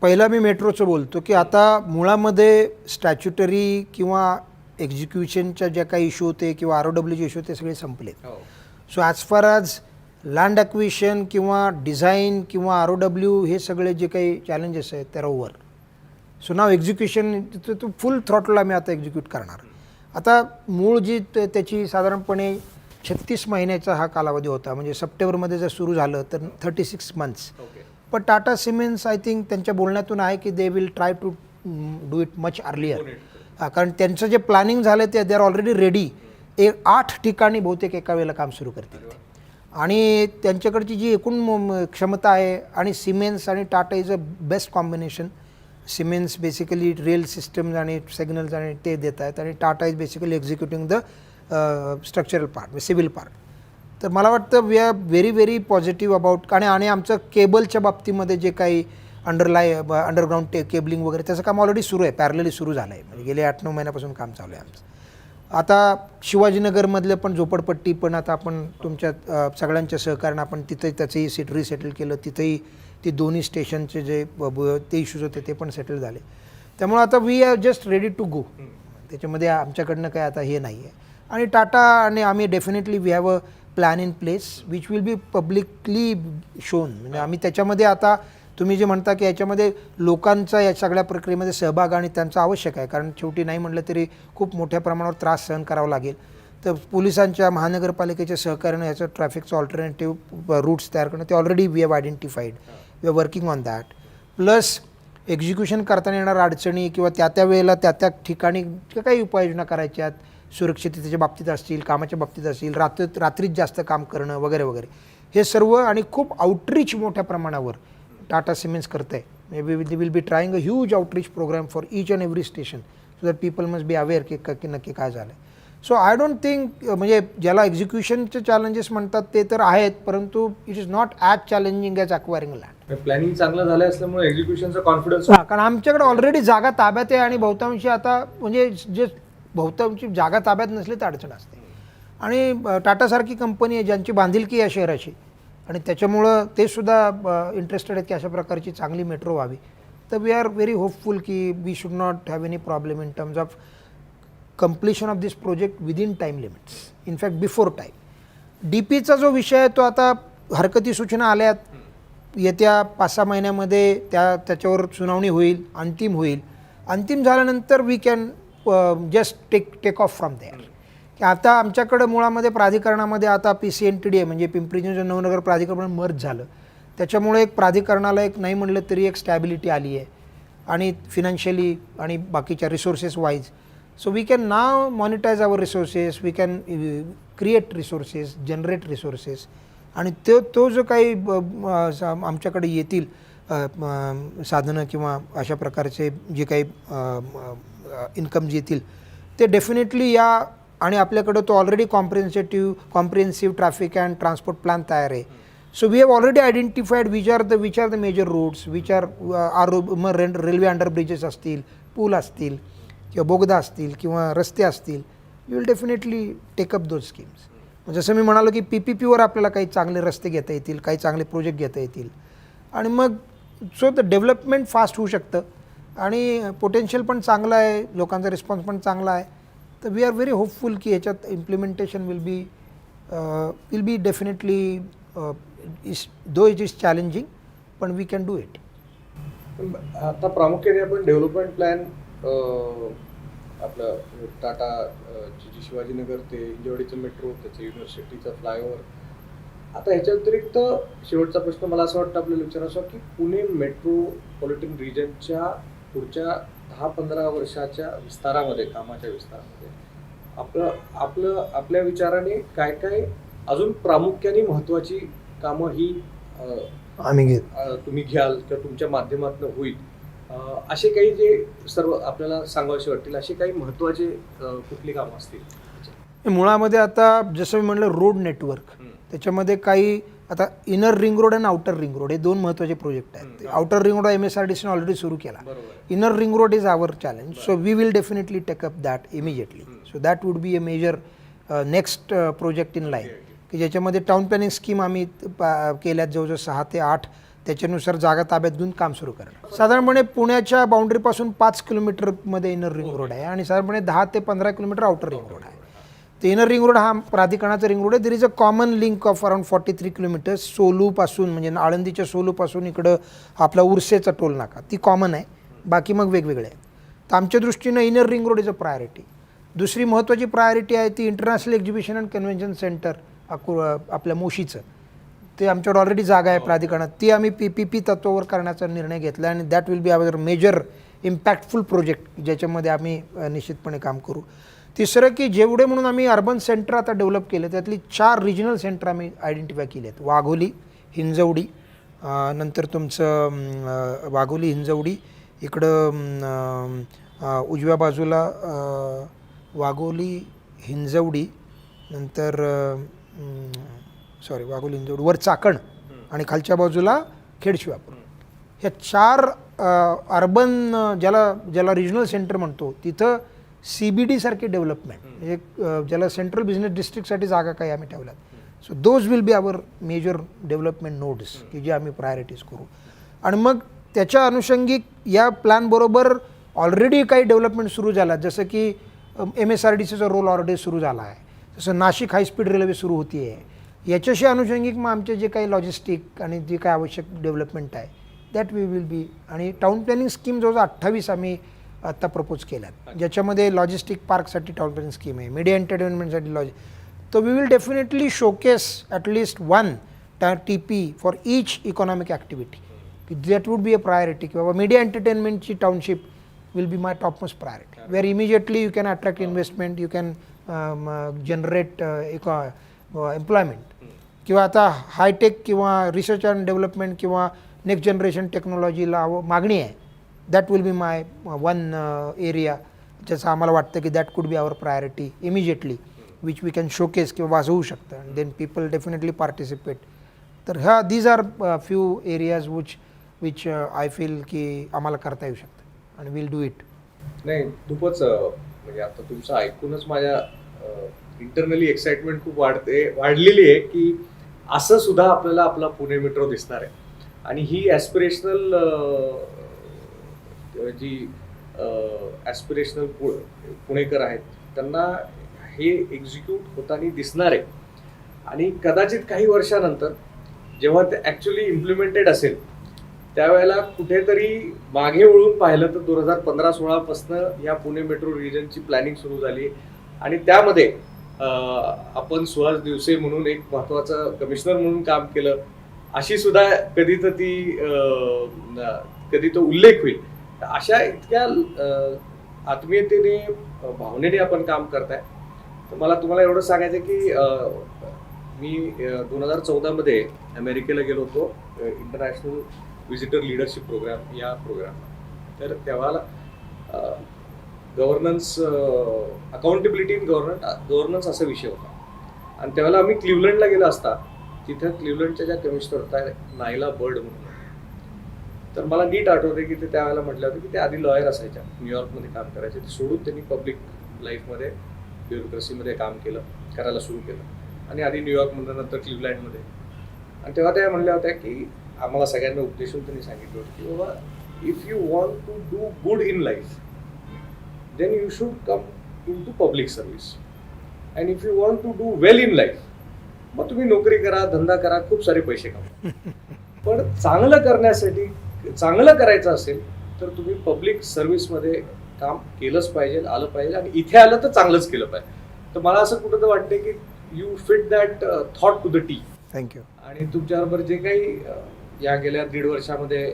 पहिला मी मेट्रोचं बोलतो की आता मुळामध्ये स्टॅच्युटरी किंवा एक्झिक्युशनच्या ज्या काही इश्यू होते किंवा ROWचे इश्यू ते सगळे संपलेत. So as far as land acquisition किंवा डिझाईन किंवा ROW हे सगळे जे काही चॅलेंजेस आहेत त्या ओव्हर. सो नाव एक्झिक्युशन तो फुल थ्रॉटल आम्ही आता एक्झिक्यूट करणार. आता मूळ जी त्याची साधारणपणे 36 महिन्याचा हा कालावधी होता म्हणजे सप्टेंबरमध्ये जर सुरू झालं तर 36 मंथ्स. पण टाटा सिमेंट्स आय थिंक त्यांच्या बोलण्यातून आहे की they will try to do it much earlier. कारण त्यांचं जे प्लॅनिंग झालं ते दे आर ऑलरेडी रेडी. 8 ठिकाणी बहुतेक एका वेळेला काम सुरू करतील ते. आणि त्यांच्याकडची जी एकूण क्षमता आहे आणि सिमेंट्स आणि Tata is a best combination. Siemens basically rail systems आणि सिग्नल्स आणि ते देत आहेत आणि Tata is basically executing the structural part civil part. तर मला वाटतं we are very positive about आणि आमचं केबलच्या बाबतीमध्ये जे काही अंडरग्राऊंड केबलिंग वगैरे त्याचं काम ऑलरेडी सुरू आहे. पॅरलली सुरू झालं आहे म्हणजे गेले 8-9 महिन्यापासून काम चालू आहे आमचं. आता शिवाजीनगरमधलं पण झोपडपट्टी पण आता आपण तुमच्या सगळ्यांच्या सहकार्यानं आपण तिथंही त्याचंही रिसेटल केलं. तिथंही ती दोन्ही स्टेशनचे जे ते इश्यूज होते ते पण सेटल झाले. त्यामुळे आता we are just ready to go. त्याच्यामध्ये आमच्याकडनं काय आता हे नाही आहे. आणि टाटा आणि आम्ही definitely we have a plan in place which will be publicly shown. म्हणजे आम्ही त्याच्यामध्ये आता तुम्ही जे म्हणता की याच्यामध्ये लोकांचा या सगळ्या प्रक्रियेमध्ये सहभाग आणि त्यांचा आवश्यक आहे. कारण शेवटी नाही म्हटलं तरी खूप मोठ्या प्रमाणावर त्रास सहन करावा लागेल. तर पोलिसांच्या महानगरपालिकेच्या सहकार्यानं याचं ट्रॅफिकचं ऑल्टरनेटिव्ह रूट्स तयार करणं ते already we have identified. We are working on that. Plus execution करताना येणाऱ्या अडचणी किंवा त्या वेळेला त्या ठिकाणी काही उपाययोजना करायच्या आहेत. सुरक्षिततेच्या बाबतीत असतील कामाच्या बाबतीत असतील रात्रीच जास्त काम करणं वगैरे वगैरे हे सर्व आणि खूप आउटरीच मोठ्या प्रमाणावर टाटा सिमेंट्स करत आहे. Will be trying a huge outreach programme for each and every station so that people must be aware की नक्की काय झालं. सो आय डोंट थिंक म्हणजे ज्याला एक्झिक्युशनचे चॅलेंजेस म्हणतात ते तर आहेत परंतु it is not as challenging as acquiring land. Planning चांगलं झालं असल्यामुळे एक्झिक्युशनचा कॉन्फिडन्स कारण आमच्याकडे ऑलरेडी जागा ताब्यात आहे आणि बहुतांशी आता म्हणजे जे बहुतांशी जागा ताब्यात नसली तर अडचण असते. आणि टाटासारखी कंपनी आहे ज्यांची बांधिलकी आहे शहराची आणि त्याच्यामुळं ते सुद्धा इंटरेस्टेड आहेत की अशा प्रकारची चांगली मेट्रो व्हावी. तर वी आर व्हेरी होपफुल की we should not have any problem in terms of completion of this project within time limits. In fact before time. DPचा जो विषय आहे तो आता हरकती सूचना आल्यात. येत्या 5-6 महिन्यामध्ये त्याच्यावर सुनावणी होईल. अंतिम होईल. अंतिम झाल्यानंतर we can just take off from there. की आता आमच्याकडं मुळामध्ये प्राधिकरणामध्ये आता PCNTDA म्हणजे पिंपरी चिंचवड नवनगर प्राधिकरण मर्ज झालं. त्याच्यामुळे एक प्राधिकरणाला एक नाही म्हटलं तरी एक स्टॅबिलिटी आली आहे आणि फिनान्शियली आणि बाकीच्या resources wise. So we can now monetise our resources. We can create resources generate resources आणि तो जो काही आमच्याकडे येतील साधनं किंवा अशा प्रकारचे जे काही इन्कम्स येतील ते डेफिनेटली या आणि आपल्याकडं तो already comprehensive traffic and transport plan तयार आहे. So we have already identified which are the major routes which are railway under bridges असतील पूल असतील किंवा बोगदा असतील किंवा रस्ते असतील. You will definitely take up those schemes. जसं मी म्हणालो की PPPवर आपल्याला काही चांगले रस्ते घेता येतील काही चांगले प्रोजेक्ट घेता येतील. आणि मग सो द डेव्हलपमेंट फास्ट होऊ शकतं आणि पोटेन्शियल पण चांगलं आहे, लोकांचा रिस्पॉन्स पण चांगला आहे. तर वी आर व्हेरी होपफुल की ह्याच्यात implementation will be definitely though it is challenging पण वी कॅन डू इट. आता प्रामुख्याने आपण डेव्हलपमेंट प्लॅन आपलं टाटा जी शिवाजीनगर ते हिंजवडीचं मेट्रो, त्याचं युनिव्हर्सिटीचं फ्लायओव्हर, आता ह्याच्या व्यतिरिक्त शेवटचा प्रश्न मला असं वाटतं आपल्याला विचारायचा की पुणे मेट्रोपॉलिटन रिजनच्या पुढच्या 10-15 वर्षाच्या विस्तारामध्ये, कामाच्या विस्तारामध्ये आपल्या विचाराने काय काय अजून प्रामुख्याने महत्त्वाची कामं ही आम्ही तुम्ही घ्याल किंवा तुमच्या माध्यमातून होईल, असे काही जे सर्व आपल्याला सांगायचे वाटतील असे काही महत्त्वाचे कुठली कामं असतील? मुळामध्ये आता जसं मी म्हणलं रोड नेटवर्क, त्याच्यामध्ये काही आता इनर रिंग रोड आणि आउटर रिंग रोड हे दोन महत्त्वाचे प्रोजेक्ट आहेत. आउटर रिंग रोड MSRDCने ऑलरेडी सुरू केला. Inner ring road is our challenge, so we will definitely take up that immediately. So that would be a major next project in line, की ज्याच्यामध्ये टाउन प्लॅनिंग स्कीम आम्ही केल्यात जवळजवळ 6 ते 8, त्याच्यानुसार जागा ताब्यात घेऊन काम सुरू करणार. साधारणपणे पुण्याच्या बाउंड्रीपासून 5 किलोमीटरमध्ये इनर रिंग रोड आहे आणि साधारणपणे 10 ते 15 किलोमीटर आउटर रिंग रोड आहे. तर इनर रिंग रोड हा प्राधिकरणाचा रिंग रोड आहे. There is a common link of around 43 kilometres सोलूपासून, म्हणजे आळंदीच्या सोलूपासून इकडं आपला उर्सेचा टोल नाका, ती कॉमन आहे, बाकी मग वेगवेगळे आहे. तर आमच्या दृष्टीनं inner ring road is a priority. दुसरी महत्त्वाची प्रायोरिटी आहे ती international exhibition and convention centre आपल्या मोशीचं. ते आमच्याकडे ऑलरेडी जागा आहे प्राधिकरणात, ती आम्ही PPP तत्वावर करण्याचा निर्णय घेतला आणि that will be our major impactful project, ज्याच्यामध्ये आम्ही निश्चितपणे काम करू. तिसरं की जेवढे म्हणून आम्ही अर्बन सेंटर आता डेव्हलप केले, त्यातली 4 रिजनल सेंटर आम्ही आयडेंटिफाय केले आहेत. वाघोली, हिंजवडी, नंतर तुमचं वाघोली, हिंजवडी, इकडं उजव्या बाजूला वाघोली, हिंजवडी, नंतर वाघोली, हिंजवडी, वर चाकण आणि खालच्या बाजूला खेडशिवापूर. ह्या 4 अर्बन ज्याला रिजनल सेंटर म्हणतो, तिथं CBD सारखे डेव्हलपमेंट, म्हणजे ज्याला सेंट्रल बिझनेस डिस्ट्रिक्टसाठी जागा काही आम्ही ठेवल्यात. So those will be our major development nodes की जे आम्ही प्रायोरिटीज करू. आणि मग त्याच्या अनुषंगिक या प्लॅनबरोबर ऑलरेडी काही डेव्हलपमेंट सुरू झाला, जसं की MSRDCचा रोल ऑलरेडी सुरू झाला आहे, जसं नाशिक हायस्पीड रेल्वे सुरू होती आहे. याच्याशी अनुषंगिक मग आमचे जे काही लॉजिस्टिक आणि जे काही आवश्यक डेव्हलपमेंट आहे दॅट वी विल बी. आणि टाउन प्लॅनिंग स्कीम जवळजवळ 28 आम्ही आत्ता प्रपोज केल्यात, ज्याच्यामध्ये लॉजिस्टिक पार्कसाठी टाउन प्लॅनिंग स्कीम आहे, मीडिया एंटरटेनमेंटसाठी तर we will definitely showcase at least 1 TP for each economic activity, की that would be a priority. की बाबा मीडिया एंटरटेनमेंटची township will be my topmost priority, where immediately you can attract investment, you can generate employment, किंवा आता हायटेक किंवा रिसर्च अँड डेव्हलपमेंट किंवा नेक्स्ट जनरेशन टेक्नॉलॉजीला मागणी आहे. That will be my 1 area ज्याचं आम्हाला वाटतं की that could be our priority immediately, which we can showcase किंवा वाजवू शकतं and then people definitely participate. तर these are few areas which I feel की आम्हाला करता येऊ शकतं आणि विल डू इट. नाही, खूपच म्हणजे आता तुमचं ऐकूनच माझ्या इंटरनली एक्साइटमेंट खूप वाढलेली आहे की असं सुद्धा आपल्याला आपला पुणे मेट्रो दिसणार आहे. आणि ही ॲस्पिरेशनल जी ॲस्पिरेशनल पुणेकर आहेत त्यांना हे एक्झिक्यूट होताना दिसणार आहे. आणि कदाचित काही वर्षानंतर जेव्हा ते ॲक्च्युली इम्प्लिमेंटेड असेल त्यावेळेला कुठेतरी मागे वळून पाहिलं तर 2015-16 पासून या पुणे मेट्रो रिजनची प्लॅनिंग सुरू झाली आणि त्यामध्ये आपण सुहास दिवसे म्हणून एक महत्त्वाचं कमिशनर म्हणून काम केलं, अशी सुद्धा कधी तो उल्लेख होईल. अशा इतक्या आत्मीयतेने भावनेने आपण काम करताय. तर मला तुम्हाला एवढं सांगायचं की मी 2014 मध्ये अमेरिकेला गेलो होतो इंटरनॅशनल व्हिजिटर लीडरशिप प्रोग्राम या प्रोग्राम. तर तेव्हा गव्हर्नन्स अकाउंटेबिलिटी इन गव्हर्नन्स असा विषय होता. आणि त्यावेळेला आम्ही क्लिव्हलंडला गेलो असता तिथे क्लिव्हलंडच्या ज्या कमिशनर होत्या नायला बर्ड म्हणून, तर मला नीट आठवते की ते त्यावेळेला म्हटलं होतं की ते आधी लॉयर असायच्या, न्यूयॉर्कमध्ये काम करायचे, ते सोडून त्यांनी पब्लिक लाईफमध्ये ब्युरोक्रेसीमध्ये काम करायला सुरू केलं आणि आधी न्यूयॉर्कमध्ये नंतर क्लिव्हलँडमध्ये. आणि तेव्हा त्या म्हणल्या होत्या की आम्हाला सगळ्यांना उपदेशून त्यांनी सांगितलं होतं की बाबा if you want to do good in life then you should come in to public service and if you want to do well in life मग तुम्ही नोकरी करा, धंदा करा, खूप सारे पैसे कमवा. पण चांगलं करण्यासाठी, चांगलं करायचं असेल तर तुम्ही पब्लिक सर्व्हिसमध्ये काम केलंच पाहिजे, आलं पाहिजे आणि इथे आलं तर चांगलंच केलं पाहिजे. तर मला असं कुठं तर वाटते की you fit that thought to the T. Thank you. आणि तुमच्याबरोबर जे काही या गेल्या 1.5 वर्षामध्ये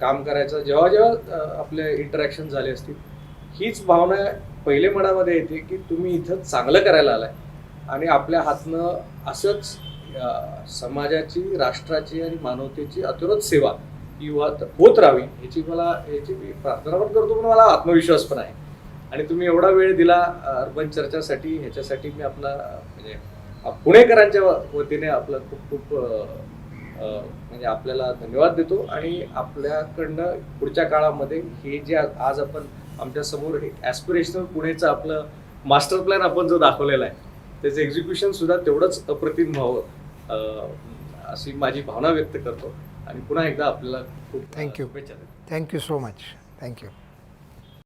काम करायचं, जेव्हा जेव्हा आपले इंटरॅक्शन झाले असतील, हीच भावना पहिले मनामध्ये येते की तुम्ही इथं चांगलं करायला आलाय आणि आपल्या हातनं असंच समाजाची, राष्ट्राची आणि मानवतेची अतुरत सेवा ही होत राहावी याची मी प्रार्थना पण करतो, पण मला आत्मविश्वास पण आहे. आणि तुम्ही एवढा वेळ दिला अर्बन चर्चासाठी, ह्याच्यासाठी मी आपला म्हणजे पुणेकरांच्या वतीने आपलं खूप खूप म्हणजे आपल्याला धन्यवाद देतो. आणि आपल्याकडनं पुढच्या काळामध्ये हे जे आज आपण आमच्या समोर हे ॲस्पिरेशनल पुणेचं आपलं मास्टर प्लॅन आपण जो दाखवलेला आहे त्याचं एक्झिक्युशन सुद्धा तेवढंच अप्रतिम व्हावं अशी माझी भावना व्यक्त करतो. आणि पुन्हा एकदा आपल्याला खूप थँक्यू. शुभेच्छा देतो. Thank you so much. थँक्यू.